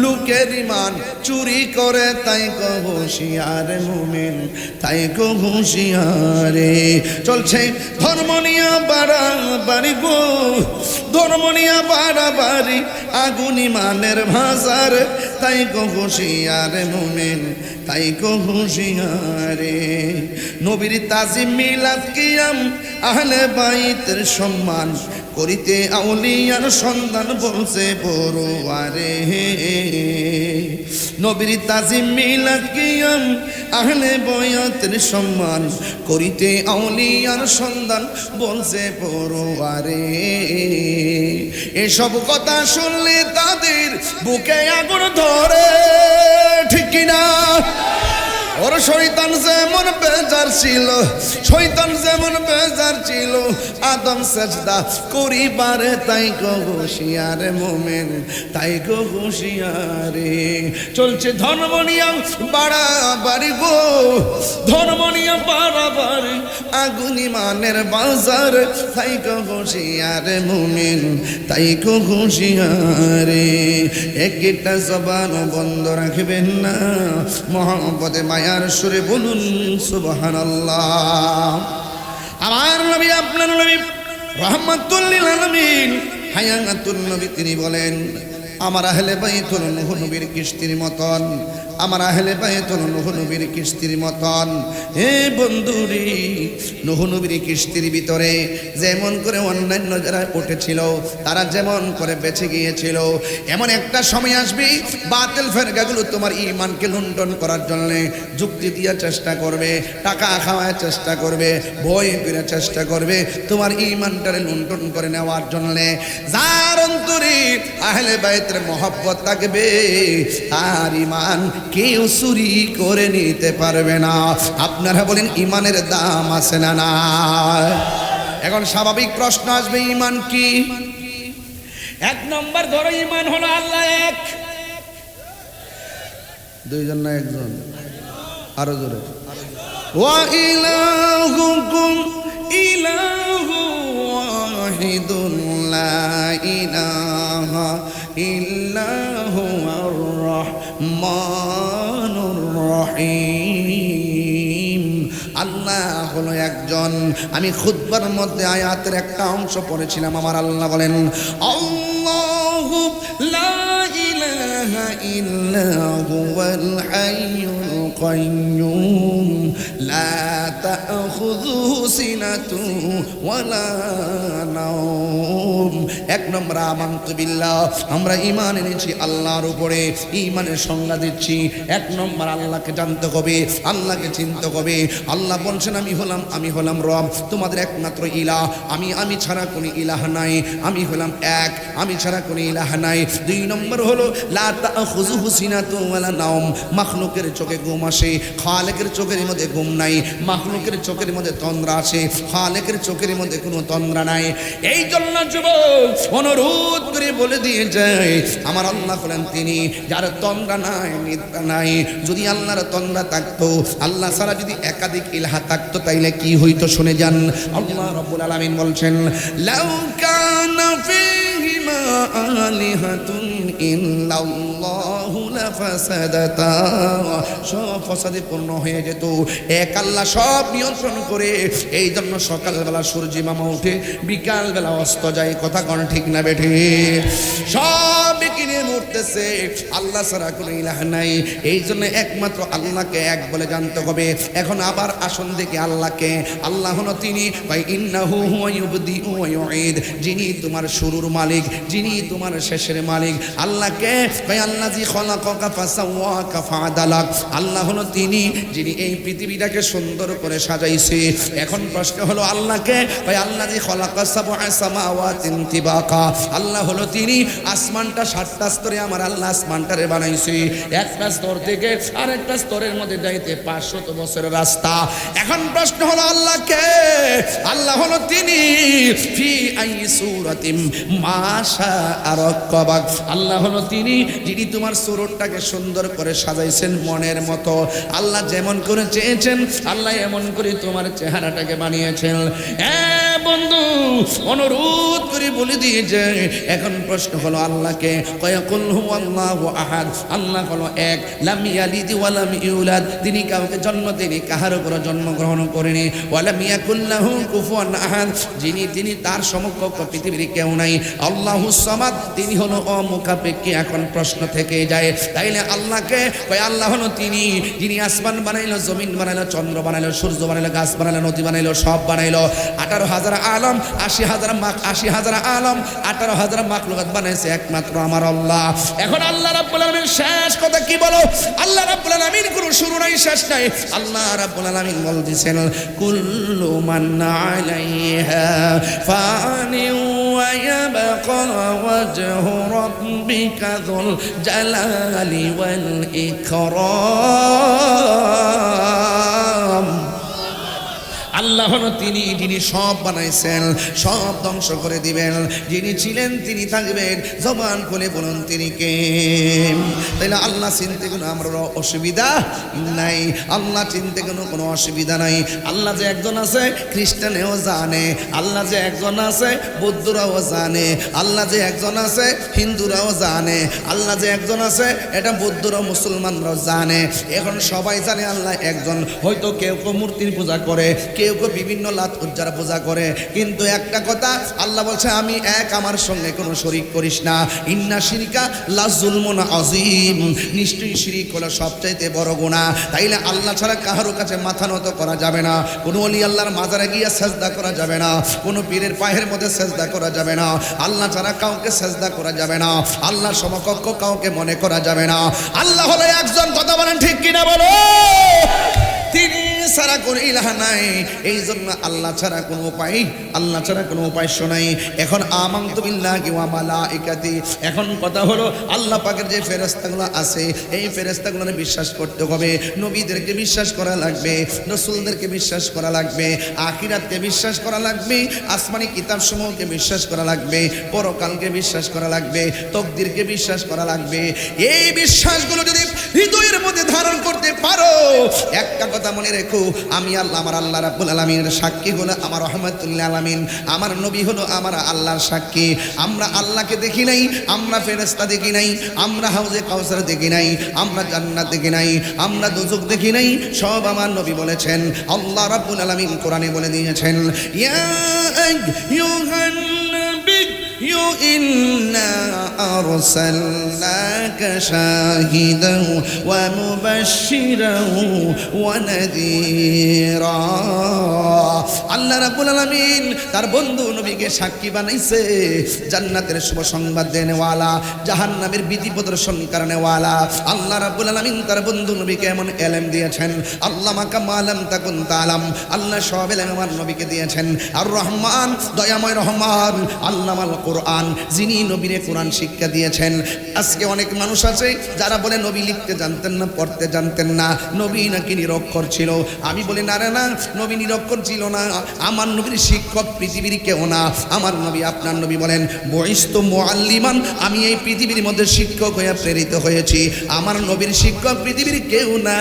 লোকের ঈমান চুরি করে, তাই কো হুঁশিয়ারে মুমিন, তাই কো হুঁশিয়ারে। চলছে ধর্ম নিয়া বাড়াবাড়ি গো, ধর্ম নিয়া বাড়াবাড়ি, আগুন ঈমানের ভাজার, তাই কো হুঁশিয়ারে মুমিন, তাই কো হুঁশিয়ারে। নবীর তাজিম, মিলাদ, কিয়াম, আহলে বাইতের সম্মান করিতে আউলিয়ার সন্ধান, বলছে পরোয়ারে। নবীর তাজিম, মিলাদ, কিয়াম, আহলে বাইতের সম্মান করিতে আউলিয়ার সন্ধান, বলছে পরোয়ারে। এসব কথা শুনলে তাদের বুকে আগুন ধরে, ঠিক কিনা? ওর শয়তান যেমন বেজার ছিল, শয়তান যেমন বেজার ছিল আদম সেজদা করিবারে, তাই গো হুঁশিয়ারে মুমিন, তাই গো হুঁশিয়ারে। চলছে ধর্ম নিয়া বাড়াবাড়ি গো, ধর্ম নিয়া বাড়াবাড়ি, আগুন ঈমানের বাজার, তাই গো হুঁশিয়ারে মুমিন, তাই গো হুঁশিয়ারে। একটা জবান বন্ধ রাখবেন না, মহব্বতে মায়া আর সুরে বলুন সুবহানাল্লাহ। আমার নবী, আপনার নবী রাহমাতুল লিল আলামিন, হায়াতুন নবী, তিনি বলেন, আমার আহলে বাইত নূহ নবীর কিস্তির মতন, আমার আহলে বাইত নূহ নবীর কিস্তির মতন। হে বন্ধুরি, নূহ নবীর কিস্তির ভিতরে যেমন করে অন্যান্য যারা উঠেছিল তারা যেমন করে বেঁচে গিয়েছিল, এমন একটা সময় আসবে বাতিল ফেরকাগুলো তোমার ঈমানকে লুণ্ঠন করার জন্য যুক্তি দিয়ে চেষ্টা করবে, টাকা খাওয়ার চেষ্টা করবে, ভয় করে চেষ্টা করবে তোমার ঈমানটারে লুণ্ঠন করে নেওয়ার জন্য। যার অন্তরে আহলে বাইতের মহব্বত থাকবে আর ঈমান কেউ চুরি করে নিতে পারবে না। আপনারা বলেন ঈমানের দাম আছে না না? এখন স্বাভাবিক প্রশ্ন আসবে, ঈমান কি? এক নম্বর ধরো, ঈমান হলো আল্লাহ এক। দুইজন না একজন? আরো জোরে। ওয়া ইলাহুকুম ইলাহু ওয়াহিদুন লা ইলাহা ইল্লাহু আর রহমানুর রহিম। আল্লাহ হলো একজন। আমি খুতবার মধ্যে আয়াতের একটা অংশ পড়েছিলাম। আমার আল্লাহ বলেন, আল্লাহু লা ইলাহা ইলাহা ইল্লা হুয়াল হাইয়ুল কাইয়্যুম লা তাখুযুহু সিনাতুন ওয়ালা নাওম। এক নম্বর আমানতু বিল্লাহ, আমরা ঈমান এনেছি আল্লাহর উপরে, ঈমানের সংজ্ঞা দিচ্ছি। এক নম্বর আল্লাহকে জানতে হবে, আল্লাহকে চিনতে হবে। আল্লাহ বলছেন আমি হলাম রব, তোমাদের একমাত্র ইলাহ, আমি ছাড়া কোনো ইলাহ নাই, আমি হলাম এক, আমি ছাড়া কোনো ইলাহ নাই। দুই নম্বর হলো লা তাখুযুহু সিনাতুন ওয়ালা নাওম, মাখলুকের চোখে ঘুম আসে, খালেকের চোখের মধ্যে ঘুম নাই। মাখলুকের চোখের মধ্যে তন্দ্রা আছে, খালেকের চোখের মধ্যে কোনো তন্দ্রা নাই। এই জন্য যুবক অনুরোধ করে বলে দিয়ে যায়, আমার আল্লাহ হলেন তিনি যার তন্দ্রা নাই, নিদ্রা নাই। যদি আল্লাহর তন্দ্রা থাকতো, আল্লাহ ছাড়া যদি একাধিক ইলাহা থাকতো, তাইলে কি হইতো শুনে যান। আল্লাহ রাব্বুল আলামিন বলছেন, লাউ কানা ফীহিমা আলিহাতুন ইল্লাল্লাহু লাফাসাদাতা, সব ফসাদে পূর্ণ হয়ে যেত। এক আল্লাহ সব নিয়ন্ত্রণ করে। এই জন্য সকালবেলা সূর্য মামা উঠে, বিকালবেলা অস্ত যায়। কথা কোন ঠিক না বেঠে? সব কিনে মরতেছে, আল্লাহ ছাড়া কোনো ইলাহ নাই। এই জন্য একমাত্র আল্লাহকে এক বলে জানতে হবে। এখন আবার আসন দেখে আল্লাহকে, আল্লাহ হলো তিনি ভাই ইন্নাহু হুয়া ইউবদিউ ওয়া ইউঈদ, যিনি তোমার শুরুর মালিক, যিনি তোমার শেষের মালিক। আল্লাহকে ভাই আল্লাযী খালাকাকা ফাসাওয়াকা ফাআদালাক, আল্লাহ হলো তিনি যিনি এই পৃথিবীটাকে সুন্দর করে সাজাইছে। এখন প্রশ্ন হলো আল্লাহকে ভাই আল্লাযী খালাকা সাবআ সামাওয়াতিন তিবাকা, আল্লাহ হলো তিনি আসমানটা 7টা স্তরে আমার আল্লাহ আসমানটারে বানাইছে। একটা স্তর থেকে আরেকটা স্তরের মধ্যে যাইতে 500 বছরের রাস্তা। এখন প্রশ্ন হলো আল্লাহকে, আল্লাহ হলো তিনি ফি আই সূরাতিম মাশা আরাকাবাক, আল্লাহ হলো তিনি যিনি তোমার সুরতটাকে সুন্দর করে সাজাইছেন মনের মতো। আল্লাহ যেমন করে চেয়েছেন, আল্লাহ এমন করে তোমার চেহারাটাকে বানিয়েছেন। বন্ধু অনুরোধ করে বলে দিয়ে যায়, এখন প্রশ্ন হলো আল্লাহকে, কুল হুয়াল্লাহু আহাদ, আল্লাহ হলো এক, লাম ইয়ালিদ ওয়া লাম ইউলাদ, তিনি কাউকে জন্ম দেননি, কাহার উপর জন্মগ্রহণ করেনি। ওয়া লাম ইয়াকুল লাহু কুফুয়ান আহাদ, যিনি তার সমকক্ষ পৃথিবীর কেউ নাই। আল্লাহুস সামাদ, তিনি হলো অমুখাপেক্ষী। এখন প্রশ্ন থেকে যায়, তাইলে আল্লাহকে কয় আল্লাহ হলো তিনি যিনি আসমান বানাইলো, জমিন বানাইলো, চন্দ্র বানাইলো, সূর্য বানাইলো, গাছ বানাইলো, নদী বানাইলো, সব বানাইলো। 18,000 আলম, 80,000 আলম, 18,000 মাখলুকাত বানাইছে একমাত্র আমার আল্লাহ। এখন আল্লাহ রাব্বুল আলামিন শেষ কথা কি বলো? আল্লাহ রাব্বুল আলামিন কোনো শুরু নাই, শেষ নাই। আল্লাহ রাব্বুল আলামিন বলতেছেন, কুল্লু মান আলাইহা ফানি ওয়া ইয়াবকা ওয়াজহু রাব্বিকা যুল জালালি ওয়াল ইকরাম। আল্লাহ হলো তিনি যিনি সব বানাইছেন, সব ধ্বংস করে দিবেন। যিনি ছিলেন তিনি থাকবেন। জবান খুলে বলুন তিনি কে? তাইলে আল্লাহ চিনতে কোনো আমার অসুবিধা নাই, আল্লাহ চিনতে কোনো অসুবিধা নাই। আল্লাহ যে একজন আছে খ্রিস্টানেও জানে, আল্লাহ যে একজন আছে বৌদ্ধরাও জানে, আল্লাহ যে একজন আছে হিন্দুরাও জানে, আল্লাহ যে একজন আছে এটা বৌদ্ধরাও মুসলমানরাও জানে। এখন সবাই জানে আল্লাহ একজন। হয়তো কেউ কেউ মূর্তির পূজা করে, কেউ কেউ বিভিন্ন লাত উজ্জার পূজা করে, কিন্তু একটা কথা আল্লাহ বলছে আমি এক, আমার সঙ্গে কোনো শরীক করিস না। ইন্না শিরকা লা যুলমুন আযীম, নিশ্চয়ই শিরিক হলো সবচাইতে বড় গুনাহ। তাইলে আল্লাহ ছাড়া কারো কাছে মাথা নত করা যাবে না, কোনো ওলি আল্লাহর মাজারে গিয়ে সেজদা করা যাবে না, কোনো পীরের পায়ের মধ্যে সেজদা করা যাবে না, আল্লাহ ছাড়া কাউকে সেজদা করা যাবে না, আল্লাহর সমকক্ষ কাউকে মনে করা যাবে না। আল্লাহ হলো একজন। কথা বলেন ঠিক কিনা বলো? তিনি ছাড়া কোনো ইলাহ নাই। এই জন্য আল্লাহ ছাড়া কোনো উপায়, আল্লাহ ছাড়া কোনো উপাস্য নাই। এখন আমানতু বিল্লাহি ওয়া মালাইকাতি, এখন কথা হলো আল্লাহ পাকের যে ফেরেশতাগুলো আছে এই ফেরেশতাগুলোকে বিশ্বাস করতে হবে। নবীদেরকে বিশ্বাস করা লাগবে, রাসূলদেরকে বিশ্বাস করা লাগবে, আখিরাতকে বিশ্বাস করা লাগবে, আসমানি কিতাবসমূহকে বিশ্বাস করা লাগবে, পরকালকে বিশ্বাস করা লাগবে, তাকদীরকে বিশ্বাস করা লাগবে। এই বিশ্বাসগুলো যদি হৃদয়ের মধ্যে ধারণ করতে পারো, একটা কথা মনে রেখো, আমি আল্লাহ, আমার আল্লাহ রাব্বুল আলামিনের সাক্ষী হলো আমার রহমাতুল আলামিন, আমার নবী হলো আমার আল্লাহর সাক্ষী। আমরা আল্লাহকে দেখি নাই, আমরা ফেরেশতা দেখি নাই, আমরা হাউজে কাউসার দেখি নাই, আমরা জান্নাত দেখি নাই, আমরা দোজখ দেখি নাই, সব আমার নবী বলেছেন। আল্লাহ রাব্বুল আলামিন কোরআনে বলে দিয়েছেন, ইয়া আইয়ুহান নাবী إنا أرسلناك شاهدا ومبشرا ونذيرا আল্লাহ রাব্বুল আলামিন তার বন্ধু নবীকে সাক্ষী বানাইছে জান্নাতের শুভ সংবাদ দেনেওয়ালা জাহান্নামের বিধি প্রদর্শন করনেওয়ালা আল্লাহ রাব্বুল আলামিন তার বন্ধু নবীকে এমন ইলম দিয়েছেন আল্লামা কামালাম তাকুন তালাম আল্লাহ সব ইলম আমার নবীকে দিয়েছেন আর রহমান দয়াময় রহমান আল্লামাল কোরআন যিনি নবীরে কোরআন শিক্ষা দিয়েছেন আজকে অনেক মানুষ আছে যারা বলে নবী লিখতে জানতেন না পড়তে জানতেন না নবী নাকি নিরক্ষর ছিল আমি বলি না রে না নবী নিরক্ষর ছিল না আমার নবীর শিক্ষক পৃথিবীর কেউ না আমার নবী আপনার নবী বলেন বইস্ত মুআল্লিমান আমি এই পৃথিবীর মধ্যে শিক্ষক হয়ে প্রেরিত হয়েছি আমার নবীর শিক্ষক পৃথিবীর কেউ না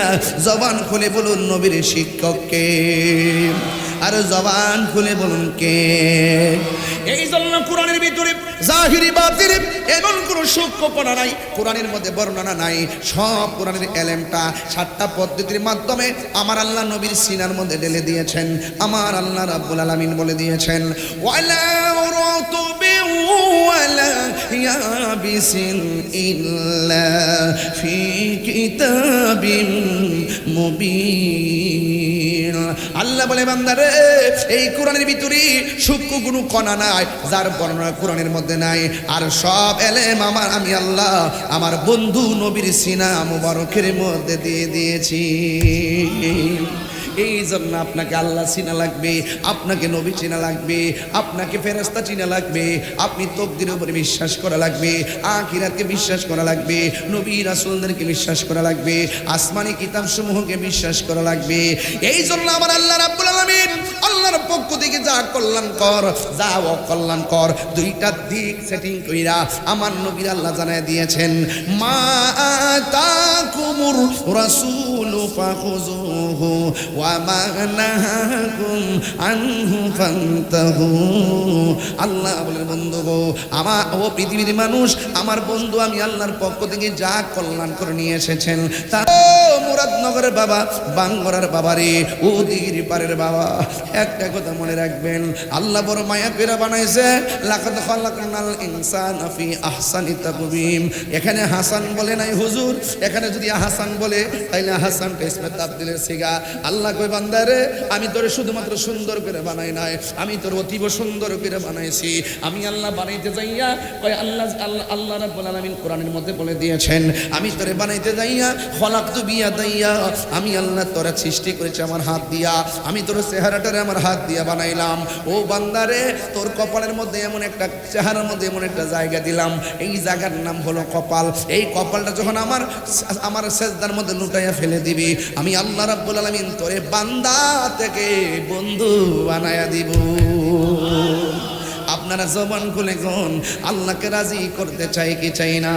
জবান খুলে বলুন নবীর শিক্ষক কে আর জবান খুলে বলুন কে এই জন্য কোরআনের ভিতরে জাহিরি বাতিনি এমন কোনো সূক্ষ্ম পড়া নাই কোরআনের মধ্যে বর্ণনা নাই সব কোরআনের এলেমটা 7টা পদ্ধতির মাধ্যমে আমার আল্লাহ নবীর সিনার মধ্যে ঢেলে দিয়েছেন আমার আল্লাহ রাব্বুল আলামিন বলে দিয়েছেন ওয়ালা রাতুবি ওয়ালা ইয়াবিসিন ইল্লা ফি কিতাবিন মুবিন আল্লাহ বলে বান্দারে এই কোরআনের ভিতরে সূক্ষ্ম কোনো কণা নাই যার বর্ণনা কোরআনের মধ্যে নাই আর সব এলেম আমার আমি আল্লাহ আমার বন্ধু নবীর সিনা মুবারকের মধ্যে দিয়ে দিয়েছি এই জন্য আপনাকে আল্লাহ চিনা লাগবে আপনাকে নবী চিনা লাগবে আপনাকে ফেরেশতা চিনা লাগবে আপনি তাকদীরের উপরে বিশ্বাস করা লাগবে আখিরাতকে বিশ্বাস করা লাগবে নবী রাসূলদেরকে বিশ্বাস করা লাগবে আসমানি কিতাবসমূহকে বিশ্বাস করা লাগবে এই জন্য আমার আল্লাহ রাব্বুল আলামিন আল্লাহর পক্ষ থেকে যা কল্যাণকর যা অকল্যাণকর দুইটা দিক সেটিং কইরা আমার নবীর আল্লাহ জানায় দিয়েছেন মা আতাকুমুর রাসূলু ফাখুযুহু ওয়া মা নাহাকুম আনহু ফান্তাহু আল্লাহ বলেন বন্ধু গো আমার ও পৃথিবীর মানুষ আমার বন্ধু আমি আল্লাহর পক্ষ থেকে যা কল্যাণ করে নিয়ে এসেছেন তা মুরাদনগরের বাবা বাঙ্গরার বাবা রে ওদির পারের বাবা একটা কথা মনে রাখবেন আল্লাহ বড় মায়া করে বানাইছে লাকাদ খালাকনাল ইনসানা ফি আহসানি তাকওয়িম এখানে হাসান বলে নাই হুজুর এখানে যদি হাসান বলে তাইলে হাসানটা ইসমে তাবদীলের সিগা আল্লাহ কই বান্দারে আমি তোরে শুধুমাত্র সুন্দর করে বানাই নাই আমি তোর অতীব সুন্দর করে বানাইছি আমি আল্লাহ বানাইতে যাইয়া কই আল্লাহ রাব্বুল আলামিন কোরআনের মধ্যে বলে দিয়েছেন আমি তোরে বানাইতে যাইয়া খলাকতু বিয়াদাইয়া আমি আল্লাহ তোরে সৃষ্টি করেছি আমার হাত দিয়া আমি তোর চেহারাটারে আমার হাত দিয়া বানাইলাম ও বান্দারে তোর কপালের মধ্যে এমন একটা চেহারার মধ্যে এমন একটা জায়গা দিলাম এই জায়গার নাম হলো কপাল এই কপালটা যখন আমার সেজদার মধ্যে লুটাইয়া ফেলে দিবি আমি আল্লাহ রাব্বুল আলামিন তোরে বান্দা থেকে বন্ধু বানায়া দিব আপনারা জবান খুলে কোন আল্লাহকে রাজি করতে চাই কি চাই না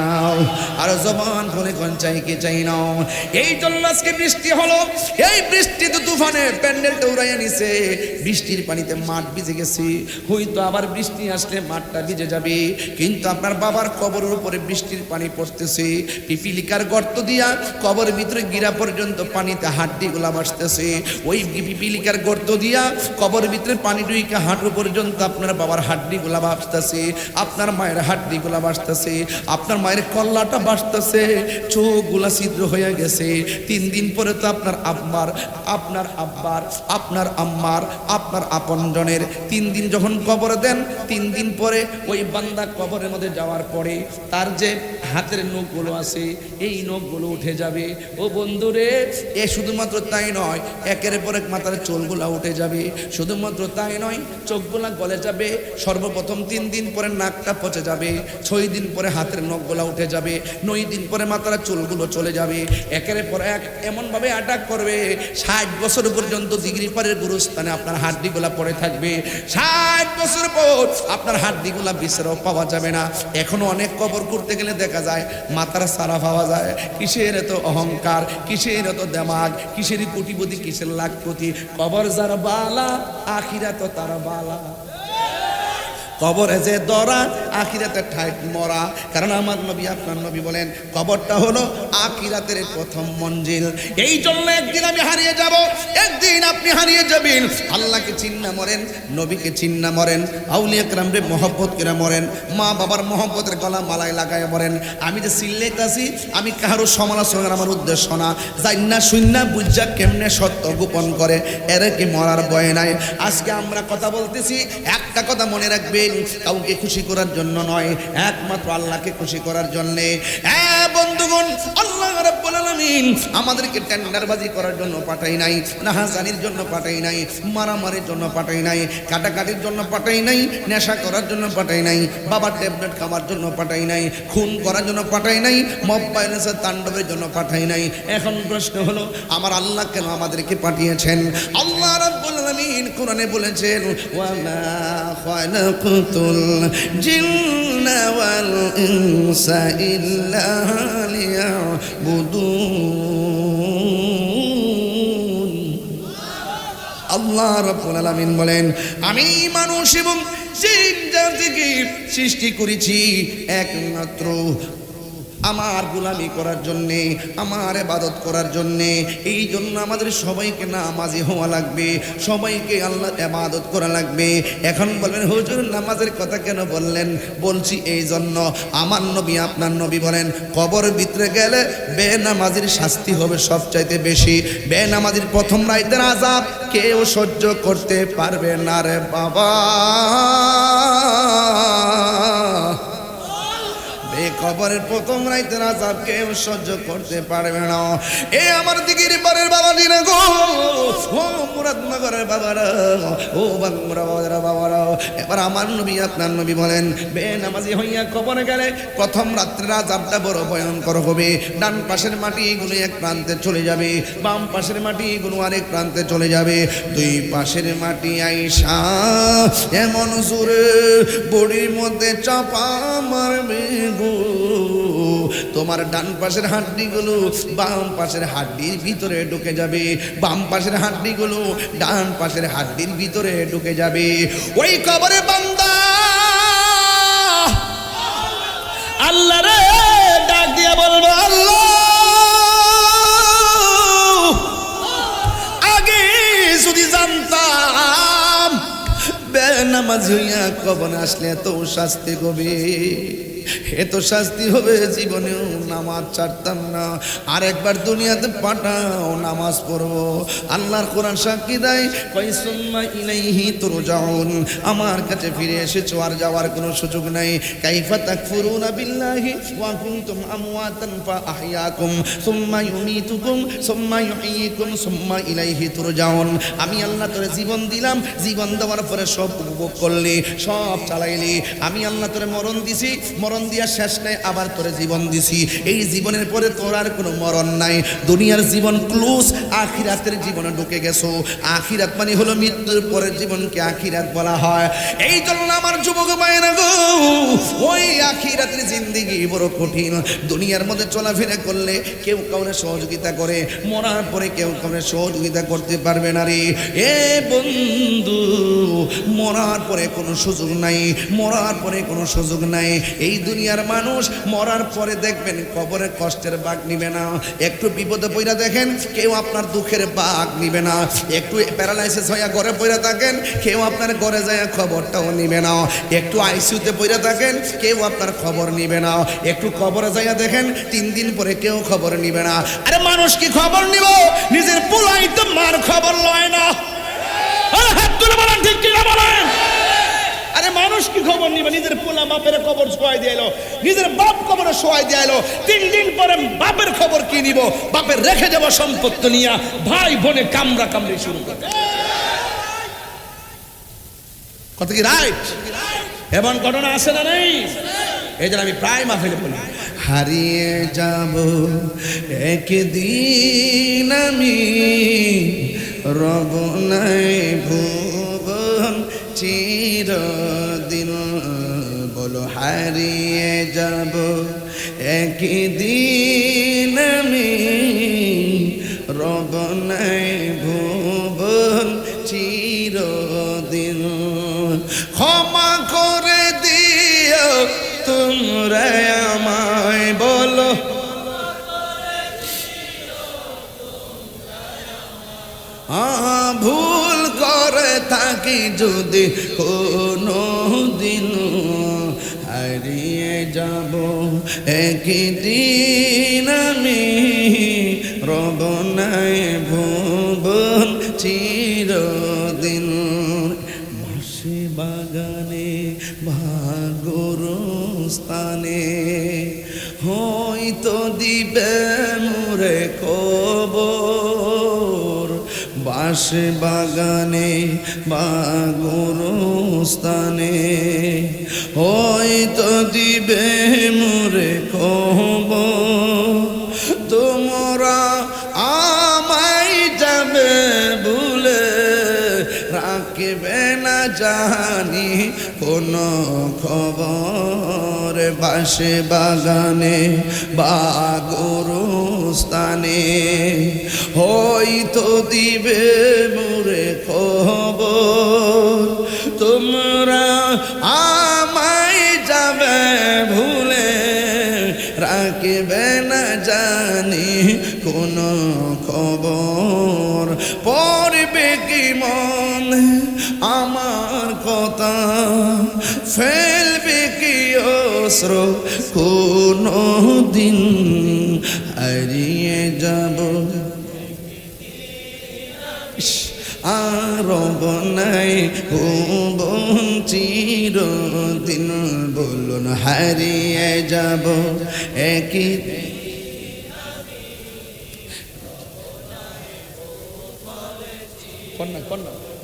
আর জবান খুলে কোন চাই কি চাই না এই জন্য আজকে বৃষ্টি হলো এই বৃষ্টি তো তুফানে প্যান্ডেলটা উড়াইয়া নিছে বৃষ্টির পানিতে মাঠ ভিজে গেছে হয়তো আবার বৃষ্টি আসলে মাঠটা ভিজে যাবে কিন্তু আপনার বাবার কবরের উপরে বৃষ্টির পানি পড়তেছে পিপিলিকার গর্ত দিয়া কবরের ভিতরে গিরা পর্যন্ত পানিতে হাড্ডিগুলা ভাসতেছে ওই পিপিলিকার গর্ত দিয়া কবরের ভিতরে পানি ঢুইকা হাঁটু পর্যন্ত আপনার বাবার হাড্ডিগুলা ভাসতেছে আপনার মায়ের হাড্ডিগুলা ভাসতেছে আপনার মায়ের কল্লাটা ভাসতেছে চোখগুলা ছিদ্র হয়ে গেছে 3 দিন পরে তো আপনার আব্বার আপনার আব্বার আপনার আম্মার আপনার আপনজনের 3 দিন যখন কবর দেন 3 দিন পরে ওই বান্দা কবরের মধ্যে যাওয়ার পরে তার যে হাতের নখগুলো আছে এই নখগুলো উঠে যাবে ও বন্ধুরে এ শুধুমাত্র তাই নয় একের পর এক মাথার চুলগুলা উঠে যাবে শুধুমাত্র তাই নয় চোখগুলা গলে যাবে সর্বপ্রথম 3 দিন পরে নাকটা পচে যাবে 6 দিন পরে হাতের নখগুলা উঠে যাবে 9 দিন পরে মাথার চুলগুলো চলে যাবে একের পর এক এমন ভাবে অ্যাটাক করবে 60 বছর পর্যন্ত দিগরি পারের গুরুস্থানে আপনার হাড্ডিগুলা পড়ে থাকবে 60 বছর পর আপনার হাড্ডিগুলা বিছরাও পাওয়া যাবে না এখনো অনেক কবর করতে গেলে দেখা যায় মাথার সারা পাওয়া যায় কিসের এত অহংকার কিসের এত দেমাগ কিসের কোটিপতি কিসের লাখপতি কবর যার বালা আখিরাত তার বালা কবরে যে দরা আখিরাতের ঠাইট মরা। কারণ আমার নবী আপনার নবী বলেন কবরটা হলো আখিরাতের প্রথম মঞ্জিল। এই জন্য একদিন আমি হারিয়ে যাব, একদিন আপনি হারিয়ে যাবেন। আল্লাহকে চিন্না মরেন, নবীকে চিন্না মরেন, আউলিয়া কেরামরে মহব্বত করে মরেন, মা বাবার মহব্বতের গলা মালায় লাগায় মরেন। আমি যে চিল্লাইতাছি আমি কারো সমালোচনার আমার উদ্দেশ্য না। জান্না শূন্য বুঝা কেমনে সত্য গোপন করে এর কি মরার ভয় নাই। আজকে আমরা কথা বলতেছি, একটা কথা মনে রাখবেন, কাউকে খুশি করার জন্য নয়, একমাত্র আল্লাহকে খুশি করার জন্য। বন্ধুগণ, আল্লাহ রাব্বুল আলামিন আমাদেরকে টেন্ডারবাজি করার জন্য পাঠাই নাই, নাহাজানির জন্য পাঠাই নাই, মারামারির জন্য পাঠাই নাই, কাটাকাটির জন্য পাঠাই নাই, নেশা করার জন্য পাঠাই নাই, বাবার ট্যাবলেট খাওয়ার জন্য পাঠাই নাই, খুন করার জন্য পাঠাই নাই, মোবাইলের তাণ্ডবের জন্য পাঠাই নাই। এখন প্রশ্ন হলো আমার আল্লাহ কেন আমাদেরকে পাঠিয়েছেন? আল্লাহ রাব্বুল আলামিন কোরআনে বলেছেন ওয়া মা খালাকাতুল জিন্না ওয়াল ইনসা ইল্লা লিয়াবুদুন। আল্লাহ রাব্বুল আলামিন বলেন আমি মানুষ এবং জিন জাতিকে সৃষ্টি করেছি একমাত্র আমার গোলামি করার জন্যে, আমার ইবাদত করার জন্যে। এই জন্য আমাদের সবাইকে নামাজি হওয়া লাগবে, সবাইকে আল্লাহর ইবাদত করা লাগবে। এখন বলবেন হুজুর নামাজের কথা কেন বললেন? বলছি এই জন্য আমার নবী আপনার নবী বলেন কবর ভিতরে গেলে বেনামাজির শাস্তি হবে সবচাইতে বেশি। বেনামাজির প্রথম রাতের আযাব কেউ সহ্য করতে পারবে না রে বাবা। কবরের প্রথম রাতের আযাব কেউ সহ্য করতে পারবে না। এ আমার দিগির পরের বাবা দিনে গো, ও মুরাদনগরের বাবারা, ও বাংলা বাবারা, এবার আমার নবী আপনার নবী বলেন বেনামাজি হইয়া কবরে গেলে প্রথম রাত্রের আযাবটা বড় ভয়ঙ্কর হবে। ডান পাশের মাটিগুলো এক প্রান্তে চলে যাবে, বাম পাশের মাটিগুলো আরেক প্রান্তে চলে যাবে। দুই পাশের মাটি আইসা এমন জোরে বডির মধ্যে চাপা মারবে গো, তোমার ডান পাশের হাড্ডিগুলো বাম পাশের হাড্ডির ভিতরে ঢুকে যাবে, বাম পাশের হাড্ডিগুলো ডান পাশের হাড্ডির ভিতরে ঢুকে যাবে। ওই কবরে বান্দা আল্লাহ রে ডাক দিয়া বলবো আল্লাহ আগে যদি জানতাম বেনামাজি হইয়া কবরে আসলে এত শাস্তি হবে, এত শাস্তি হবে, জীবনেও নামাজ ছাড়তাম না। আর একবার দুনিয়াতে পাঠাও নামাজ পড়বো। আল্লাহর কোরআন সাক্ষী দেয় কই সুম্মা ইলাইহি তুরজাউন, আমার কাছে ফিরে এসেছো, আর যাওয়ার কোনো সুযোগ নাই। কাইফা তাকফুরুনা বিল্লাহি ওয়া কুনতুম আমওয়াতান ফাআহইয়াকুম সুম্মা ইউমীতুকুম সুম্মা ইউহয়িকুম সুম্মা ইলাইহি তুরজাউন। আমি আল্লাহ তোরে জীবন দিলাম, জীবন দেওয়ার পরে সব উপভোগ করলি, সব চালাইলি। আমি আল্লাহ তোরে মরণ দিছি, মরণ দিয়া শেষ নাই, আবার তোরে জীবন দিছি। এই জীবনের পরে তোর আর কোনো মরণ নাই। দুনিয়ার জীবন ক্লোজ, আখিরাতের জীবনে ঢুকে গেছো। আখিরাত মানে হলো মৃত্যুর পরের জীবনকে আখিরাত বলা হয়। এই জন্য আমার যুবক ভাইয়েরা গো, ওই আখিরাতের জিন্দেগি বড় কঠিন। দুনিয়ার মধ্যে চলাফেরা করলে কেউ কাউরে সহযোগিতা করে, মরার পরে কেউ কাউরে সহযোগিতা করতে পারবে না রে। এ বন্ধু, মরার পরে কোনো সুযোগ নাই, মরার পরে কোনো সুযোগ নাই। এই দুনিয়ার মানুষ মরার পরে দেখবেন কবরের কষ্টের ভাগ নিবে না। একটু বিপদে পড়া দেখেন কেউ আপনার দুঃখের ভাগ নিবে না। একটু প্যারালাইসিস হইয়া ঘরে পড়া থাকেন কেউ আপনার ঘরে যায় খবরটাও নিবে না। একটু আইসিইউতে পড়া থাকেন কেউ আপনার খবর নিবে না। একটু কবরে যাইয়া দেখেন 3 দিন পরে কেউ খবর নিবে না। আরে মানুষ কি খবর নিব? নিজের পোলাই তো মার খবর লয় না। হাত তুলে বলেন ঠিক কি না বলেন? আরে মানুষ কি খবর নিবে? নিজের পোলা বাপের কবর শোয়াই দিয়ে এলো, নিজের বাপ কবরে শোয়াই দিয়ে এলো। 3 দিন পরে বাপের খবর কি নিব? বাপের রেখে যাব সম্পত্তি নিয়া ভাই বোনে কামড়া কামড়ি শুরু করে। কত কি রাইট? এমন ঘটনা আছে না নেই? এই জন্য আমি প্রায় মাহফিলে বলি হারিয়ে যাব একদিন আমি, রব নাই ভুবন চিরদিন। বলো হারিয়ে যাব একদিন আমি, রব নাই ভুবন চিরদিন। ক্ষমা করে দিও ভুল করে থাকি যদি কোনো দিন, হারিয়ে যাব একদিন আমি, রব নাই ভুবন চিরদিন। বাঁশি বাগানে ভাগরস্থানে হয়তো দিবে মোরে খবর, বাঁশি বাগানে ভাগরস্থানে হয়তো দিবে মোরে খবর। তোমরা আমায় যাবে ভুলে, রাখবে না জানি কোনো খবর, বাঁশি বাগানে ভাগরস্থানে হয়তো দিবে মোরে খবর। তোমরা আমায় যাবে ভুলে, রাখবে না জানি কোনো খবর। পড়বে কি মন আমার কথা, ফেলবে কি অস্ত্র কোনো দিন, হারিয়ে যাব আর নাই ভুবন চিরদিন। বলুন হারিয়ে যাব একই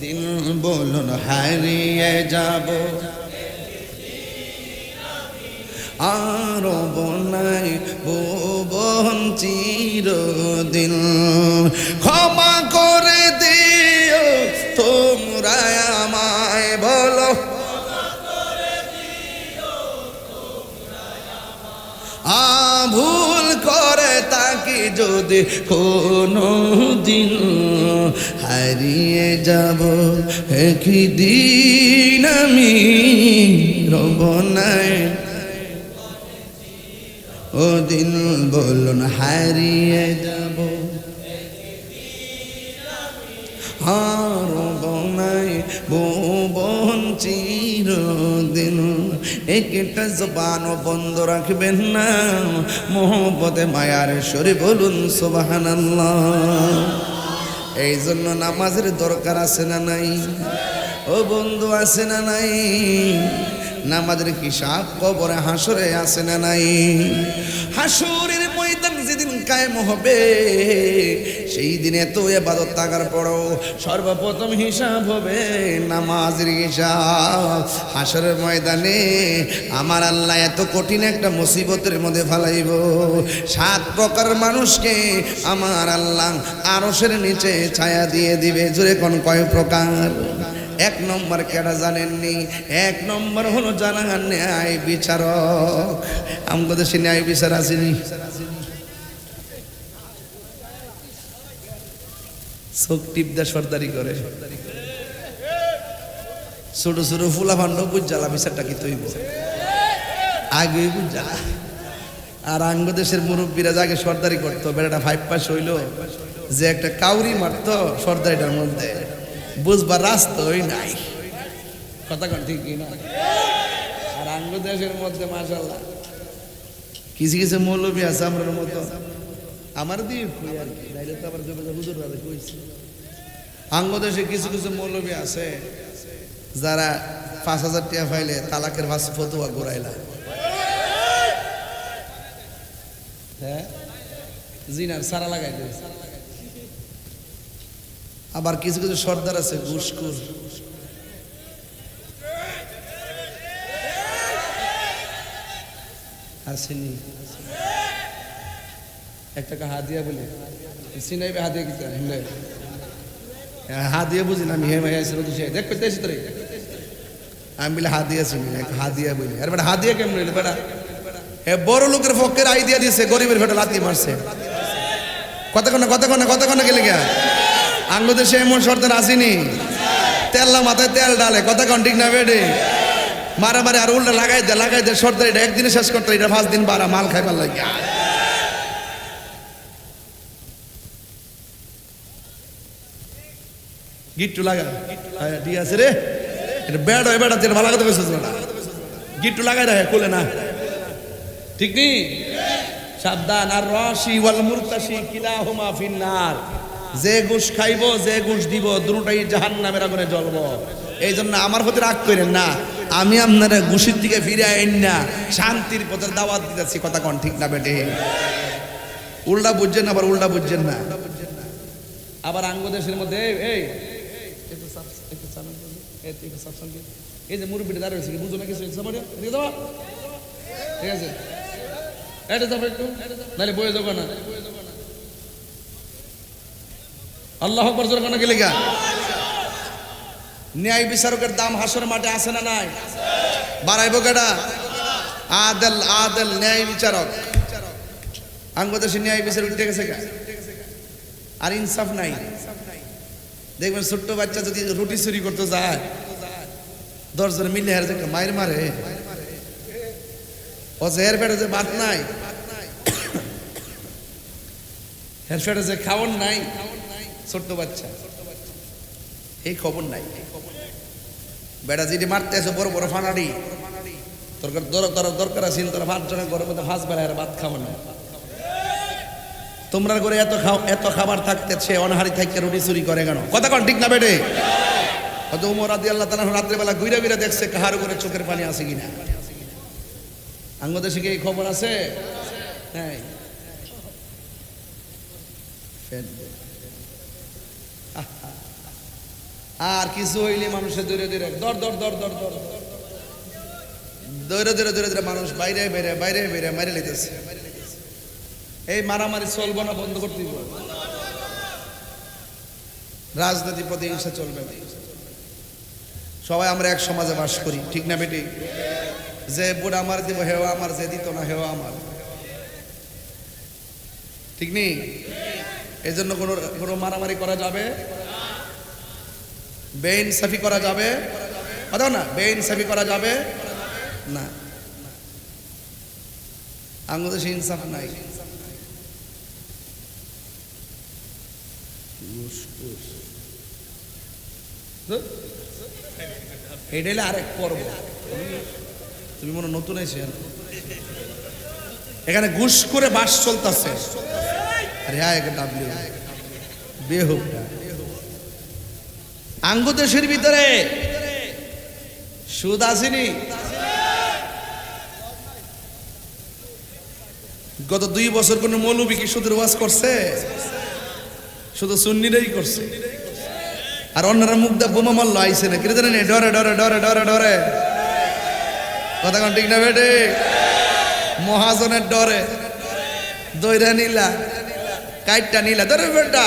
দিন, বলুন হারিয়ে যাব আর বনাই ভুবন চিরদিন। ক্ষমা করে দিও তোমরা আমায়, বলো ভুল করে তাকে যদি কোনো দিন, হারিয়ে যাব একদিন আমি, রব নাই ও দিন। বলুন হারিয়ে যাব রব নাই ভুবন চিরদিন। একটা জবানও বন্ধ রাখবেন না, মোহব্বতে মায়ার সরে বলুন সুবহানাল্লাহ। এই জন্য নামাজের দরকার আছে না নাই? ও বন্ধু আছে না নাই? নামাজের হিসাব কবরে হাসরে আছে না নাই? হাসরের ময়দান যেদিন কায়েম হবে, সেই দিনে তো ইবাদত থাকার পরও সর্বপ্রথম হিসাব হবে নামাজের হিসাব। হাসরের ময়দানে আমার আল্লাহ এত কঠিন একটা মুসিবতের মধ্যে ফেলাইব, 7 প্রকার মানুষকে আমার আল্লাহ আরশের নিচে ছায়া দিয়ে দিবে। জোরে কোন কয় প্রকার? 1 নম্বর কেডা জানেননি? 1 নম্বর হলো জানা ন্যায় বিচারক। আমাদের দেশে ন্যায় বিচার আসেনি, চোখ টিপদা সর্দারি করে, ছোট ছোট ফুলা ফান্ড বুঝালা বিচারটা কি তৈব আগে বুঝালা। আর আঙ্গ দেশের মুরব্বীরা যাকে সর্দারি করতো, বেড়াটা 5 পাস হইল যে একটা কাউরি মারতো সর্দারিটার মধ্যে, বুঝবার রাস্তা ওই নাই। কথা কন ঠিক না? আর আঙ্গ দেশের মধ্যে মাশাআল্লাহ কিছু কিছু মৌলবী আছে আমরার মতো, আমার দিয়ে কই আর কি, নাইলে তো আবার হুজুর রাতে কইছি। আঙ্গ দেশে কিছু কিছু মৌলবী আছে যারা 5000 টাকা পাইলে তালাকের ফতোয়া ঘুরাইলা। হ্যাঁ, জিনার সারা লাগাই দেয়। আবার কিছু কিছু সর্দার আছে ঘুষখোর, আসেনি। 1 টাকা হাদিয়া বলে সিনাইবে, হাদিয়া কি হাদিয়া বুঝি না? আমি হে ভাই আসলে দেখ পেতেছি তোরে, আমি বলে হাদিয়া শুনি, হাদিয়া বলি। আর বেটা হাদিয়া কেমন হইলো বেটা? বড় লোকের পক্ষের আইডিয়া দিয়েছে, গরিবের ভেটা লাথি মারছে। কতক্ষণ গেলে গিয়া আঙ্গ দেশে এমন সর্দার আসেনি, তেল্লা মাথায় তেল ডালে। কতক্ষণ ঠিক না বেডে? মারামারি আর উল্টা লাগাই দে সর্দার। এটা একদিনে শেষ করতে, এটা 5 দিন বাড়া মাল খাইবার লাগে। গিট্টু লাগা ঠিক আছে রে, এটা বেড় হয় বেড়া, যেটা ভালো কথা কইছিস না, গিট্টু লাগাই রাখে কোলে না, ঠিক নেই? সাবধান। আর রাশি ওয়াল মুরতাশি কিলাহুমা ফিন্নার, যে ঘুষ খাইব যে ঘুষ দিব দুটোই জাহান্নামের আগুনে জ্বলব। এই জন্য আমার প্রতি রাগ করেন না, আমি আপনারা ঘুষের দিকে ফিরে আইন না, শান্তির পথের দাওয়াত দিতেছি, কথা কোন ঠিক না বেটে? উল্টা বুঝছেন আবার উল্টা বুঝছেন না। আবার আঙ্গদেশের মধ্যে এই এই যে মুরব্বীটা দাঁড়িয়ে রয়েছে, বুঝো না কিছু, ঠিক আছে এটা যাবো একটু, নাহলে বয়ে যাবো না। আল্লাহ আকবার জোরে কোন গেলে গা। ন্যায় বিচারকের দাম হাসর মাঠে আছে না নাই? বাড়াইবো কেডা? আদেল আদেল ন্যায় বিচারক। আঙ্গদেশে ন্যায় বিচার উঠে গেছে গা, আর ইনসাফ নাই। দেখবেন ছোট্ট বাচ্চা যদি রুটি চুরি করতে যায়, 10 জন মিলে হের যে মায়ের মারে, ও যে হের পেটে যে ভাত নাই, হের পেটে যে খাওয়ার নাই, ছোট্ট বাচ্চা এই খবর নাই। বেটা যদি মারতে আছে বড় বড় ফানাড়ি, দরকার আছে তোরা 5 জনের ঘরের মধ্যে 5 বেলা ভাত খাওয়া না। তোমরা করে এত খাবার থাকতেছে, অনহারি থাকতে রুটি চুরি করে কেন? কথা কন ঠিক না বেটে? হয়তো উমর রাদিয়াল্লাহু তাআলা রাত্রেবেলা ঘুরে ঘুরে দেখছে কাহার করে চোখের পানি আছে কিনা। আঙ্গদেশে কি এই খবর আছে? হ্যাঁ, আর কিছু হইলে মানুষের দূরে দূরে দর দর দর দর দর দৌড়ে দৌড়ে দৌড়ে দৌড়ে মানুষ বাইরে বাইরে বাইরে বাইরে মারে লেগেছে। এই মারামারি চলবো না, বন্ধ করতে দিব। রাজনীতি প্রতিহিংসা চলবে না। সবাই আমরা এক সমাজে বাস করি, ঠিক না বেটি? যে বুড়া আমার দিব হেও আমার, যে দিত না হেও আমার, ঠিক নেই? এই জন্য কোনো মারামারি করা যাবে, বেইনসাফি করা যাবে না, বেইনসাফি করা যাবে না। আমাদের সে ইনসাফ নাই। এটা হলে আরেক পর্ব, তুমি মনে নতুন এসে এখানে ঘুষ করে বাস চলতেছে। আঙ্গদেশের ভিতরে সুদ আসেনি। গত 2 বছর কোন মৌলবী কি সুদের ওয়াজ করছে? শুধু সুন্নিরাই করছে। আর অন্যরা মুখ দা বোমা মারল আইসে না, কেন জানেন? ডরে ডরে ডরে ডরে ডরে, কথা কোন ঠিক না বেটে? মহাজনের ডরে দইরা নিলা, কাইটটা নিলা, ধরে বেটা।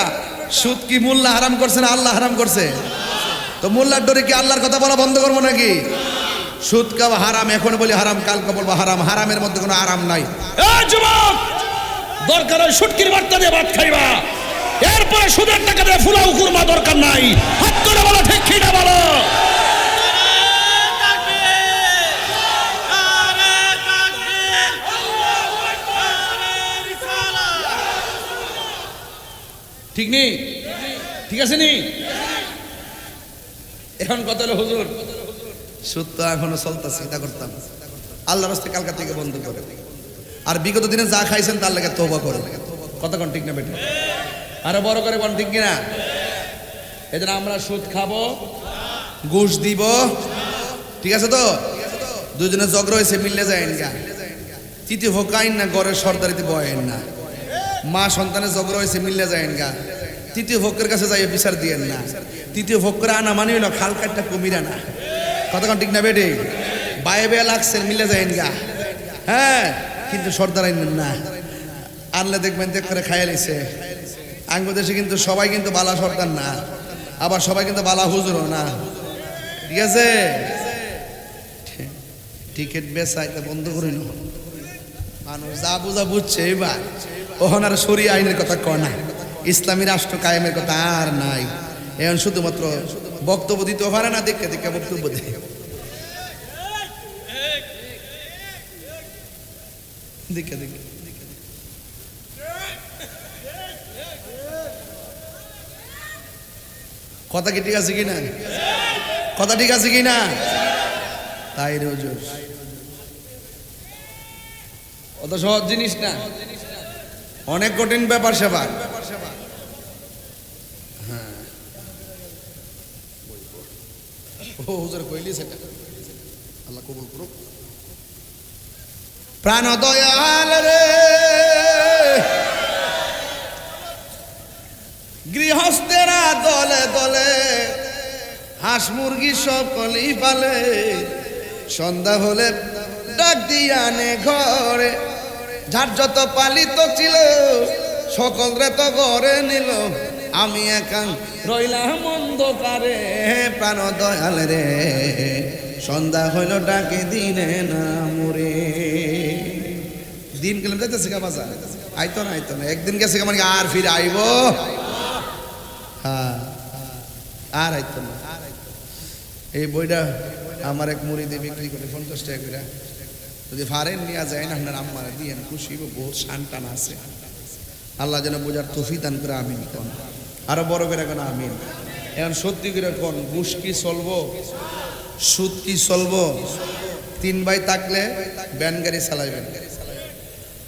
সুদ কি মোল্লা হারাম করছে না আল্লাহ হারাম করছে? তো মোল্লার ডরে কি আল্লাহর কথা বলা বন্ধ করবো নাকি? সুদ খাওয়া হারাম, এখন বলি হারাম, কালকে বলবো হারাম। হারামের মধ্যে কোনো আরাম নাই। যুবক, দরকার হয় শুটকির বার্তা দিয়ে ভাত খাইবা, এরপরে সুদের টাকা দিয়ে ফুলাও কুরমা দরকার নাই। হাত করে বলো ঠিক কি না বলো? ঠিক নেই? ঠিক আছে নি? এখন কত হলো হুজুর? সুদ তো এখনো চলতেছে, চিন্তা করতাম আল্লাহর রাস্তায় কালকা থেকে বন্ধ করে। আর বিগত দিনে যা খাইছেন তার লাগে তওবা করে। কথা কোন ঠিক না বেটা? আরো বড় করে কোন ঠিক কিনা? এজন্য আমরা সুদ খাবো, ঘুষ দিব, ঠিক আছে তো? দুজনে ঝগড়া হয়েছে, মিললে যায় না। তৃতীয় হোকাইন না, ঘরের সর্দারিতে বয়েন না। মা সন্তানের ঝগড়া হয়েছে, মিললে যায় না। তৃতীয় ভোক্যের কাছে যাই বিচার দিয়েন না। তৃতীয় ভোগ করে আনা মানে হইল খাল কাটটা কমিরা না। কতক্ষণ ঠিক না বেটে? বায়ে বেয়া লাগছে, মিলে যায় গা। হ্যাঁ, কিন্তু সর্দার আইনেন না, আনলে দেখবেন দেখ করে খাইয়া লিছে। আঙ্গদেশে কিন্তু সবাই কিন্তু বালা সর্দার না, আবার সবাই কিন্তু বালা হুজুরও না, ঠিক আছে? টিকিট বেচাইতে বন্ধ করিল, মানুষ যা বুঝা বুঝছে এবার। ওখান আর শরীয় আইনের কথা কয় না, ইসলামী রাষ্ট্র কায়েমের কথা আর নাই। এখন শুধুমাত্র বক্তব্য দিতে পারে না, দেখে দেখে বক্তব্য দেয়। দেখে দেখে কথা কি ঠিক আছে কিনা? কথা ঠিক আছে কিনা? তাই রে হুজুর, অত সহজ জিনিস না, অনেক কঠিন ব্যাপার সেবার। হ্যাঁ, ও হুজুর কইলি সেটা, আল্লাহ কবুল করুক। প্রাণ দয়াল রে, গৃহস্থেরা দলে দলে হাঁস মুরগি সকলই পালে, সন্ধ্যা হলে ডাক দিয়ে আনে ঘরে, যার যত পালিত ছিল সকলরে তো ঘরে নিল, আমি একা রইলাম অন্ধকারে। প্রাণ দয়াল রে, সন্ধ্যা হইল ডাকে দিনে না মরে। দিন গেলাম যাইতেছে গা বাজার, আইতো না একদিন গেছে মানে আর ফিরে আইব? হ্যাঁ, আর আইতো না। এই বইটা আমার এক মুরিদে বিক্রি করে 50 টাকা করে, যদি ফারেন নিয়ে যায় না আপনার আম্মারা দিয়ে খুশি, বহুত শানটান আছে। আল্লাহ যেন বোঝার তৌফিক দান করে, আমিন কোন, আরো বড় করে কোন আমিন। এখন সত্যি করে কোন, ঘুষ কি চলবো, সুদ কি চলবো? 3 ভাই থাকলে ভ্যান গাড়ি চালাইবেন,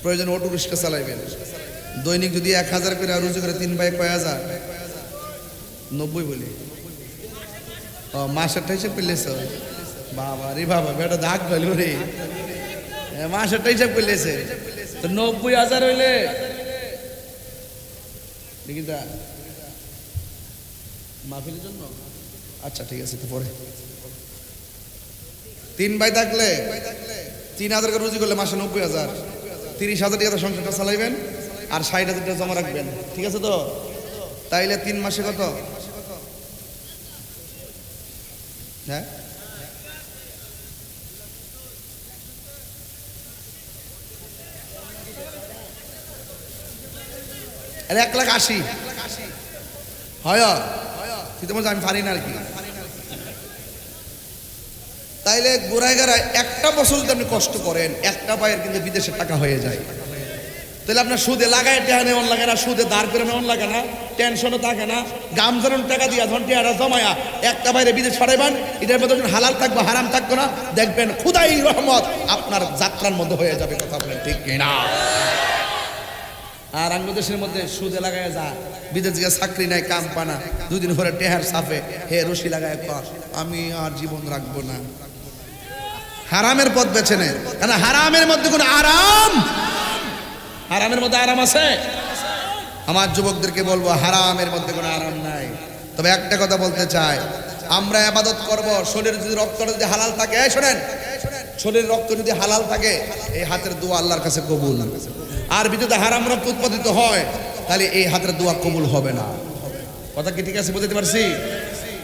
প্রয়োজন অটো রিক্সা চালাইবেন। দৈনিক যদি 1000 করে রুজি করে 3 ভাই কয় হাজার? 90 বলি। ও মাসের হিসেব পেলেছ? বাবা রে বাবা, বেটা দাগ গেল রে, মাসের হিসাব পেলেছে তো 90,000 হইলে দেখি দা মাহফিলের জন্য। আচ্ছা ঠিক আছে, তো পরে 3 ভাই থাকলে 3000 করে রুজি করলে মাসে 90,000, 30,000 টাকা সংসারটা চালাইবেন আর 60,000 টাকা জমা রাখবেন, ঠিক আছে তো? তাইলে 3 মাসে কত? হ্যাঁ, আরে 1,80,000 হয়, তুই তো বলছিস আমি পারি না আর কি। তাইলে গোড়ায় গাড়ায় একটা বছর যদি আপনি কষ্ট করেন, একটা পায়ের কিন্তু বিদেশের টাকা হয়ে যায়। তাহলে আপনার সুদে লাগায় টাকা নেওয়ান লাগে না, সুদে দাঁড় করে নেওয়ান লাগে না, টেনশনও থাকে না। গামজারণ টাকা দিয়া ধন টিয়ারা জমায়া একটা বাইরে বিদেশ ছড়াইবেন, এটার মধ্যে হালাল থাকবো হারাম থাকবো না, দেখবেন খুদাই রহমত আপনার যাত্রার মধ্যে হয়ে যাবে। কথা বলেন ঠিক কিনা? আর বাংলাদেশের মধ্যে সুদে লাগায় যা, বিদেশ গিয়ে চাকরি নাই, কাম পানা, 2 দিন পরে টেহার সাফে হে রশি লাগায় কর আমি আর জীবন রাখবো না। হারামের পথ বেছে নেয়, কারণ হারামের মধ্যে কোনো আরাম, হারামের মধ্যে আরাম আছে? আমার যুবকদেরকে বলবো, হারামের মধ্যে কোনো আরাম নাই। তবে একটা কথা বলতে চাই, আমরা ইবাদত করব, শরীরের যদি রক্ত যদি হালাল থাকে, শোনেন, শরীরের রক্ত যদি হালাল থাকে, এই হাতের দোয়া আল্লাহর কাছে কবুল। আর যদি হারাম রক্ত উৎপাদিত হয়, তাহলে এই হাতের দোয়া কবুল হবে না। কথা কি ঠিক আছে? বুঝতে পারছি?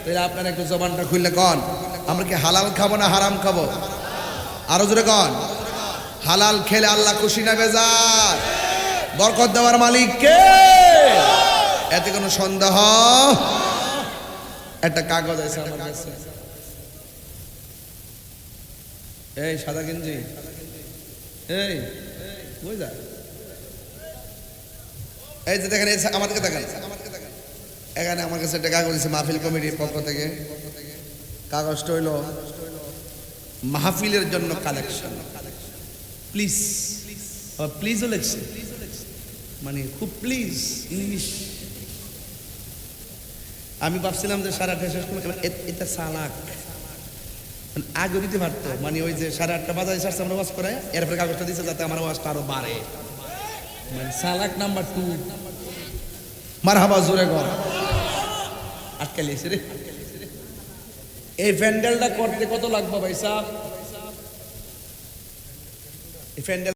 তাহলে আপনারা একটু জবানটা খুললে কন, আমরা কি হালাল খাবো না হারাম খাবো? আরো জোরে কন। হালাল খেলে আল্লাহ খুশি না বেজার? বরকত দেওয়ার মালিক কে? এতে কোনো সন্দেহ? একটা কাগজ আছে আমার কাছে, এই সাদা গেঞ্জি, এই বুঝা, এই যে দেখেন, আমাদেরকে দেখেন, এখানে আমার কাছে একটা কাগজ আছে মাহফিল কমিটির পক্ষ থেকে। কাগজটা হইল মাহফিলের জন্য কালেকশন। প্লিজ, প্লিজও লেখছে, মানে খুব প্লিজ ইংলিশ। আমি ভাবছিলাম যে 8:30 শেষ করে এটা চালাক, আগে দিতে পারতো, মানে ওই যে 8:30 বাজারে সারছে আমরা ওয়াজ করে, এরপরে কাগজটা দিচ্ছে যাতে আমার ওয়াজটা আরো বাড়ে। মানে চালাক নাম্বার 2। মারহাবা, জোরে কর। আটকে লিয়েছে রে। এই প্যান্ডেলটা করতে কত লাগবে ভাই সাহেব? এই প্যান্ডেল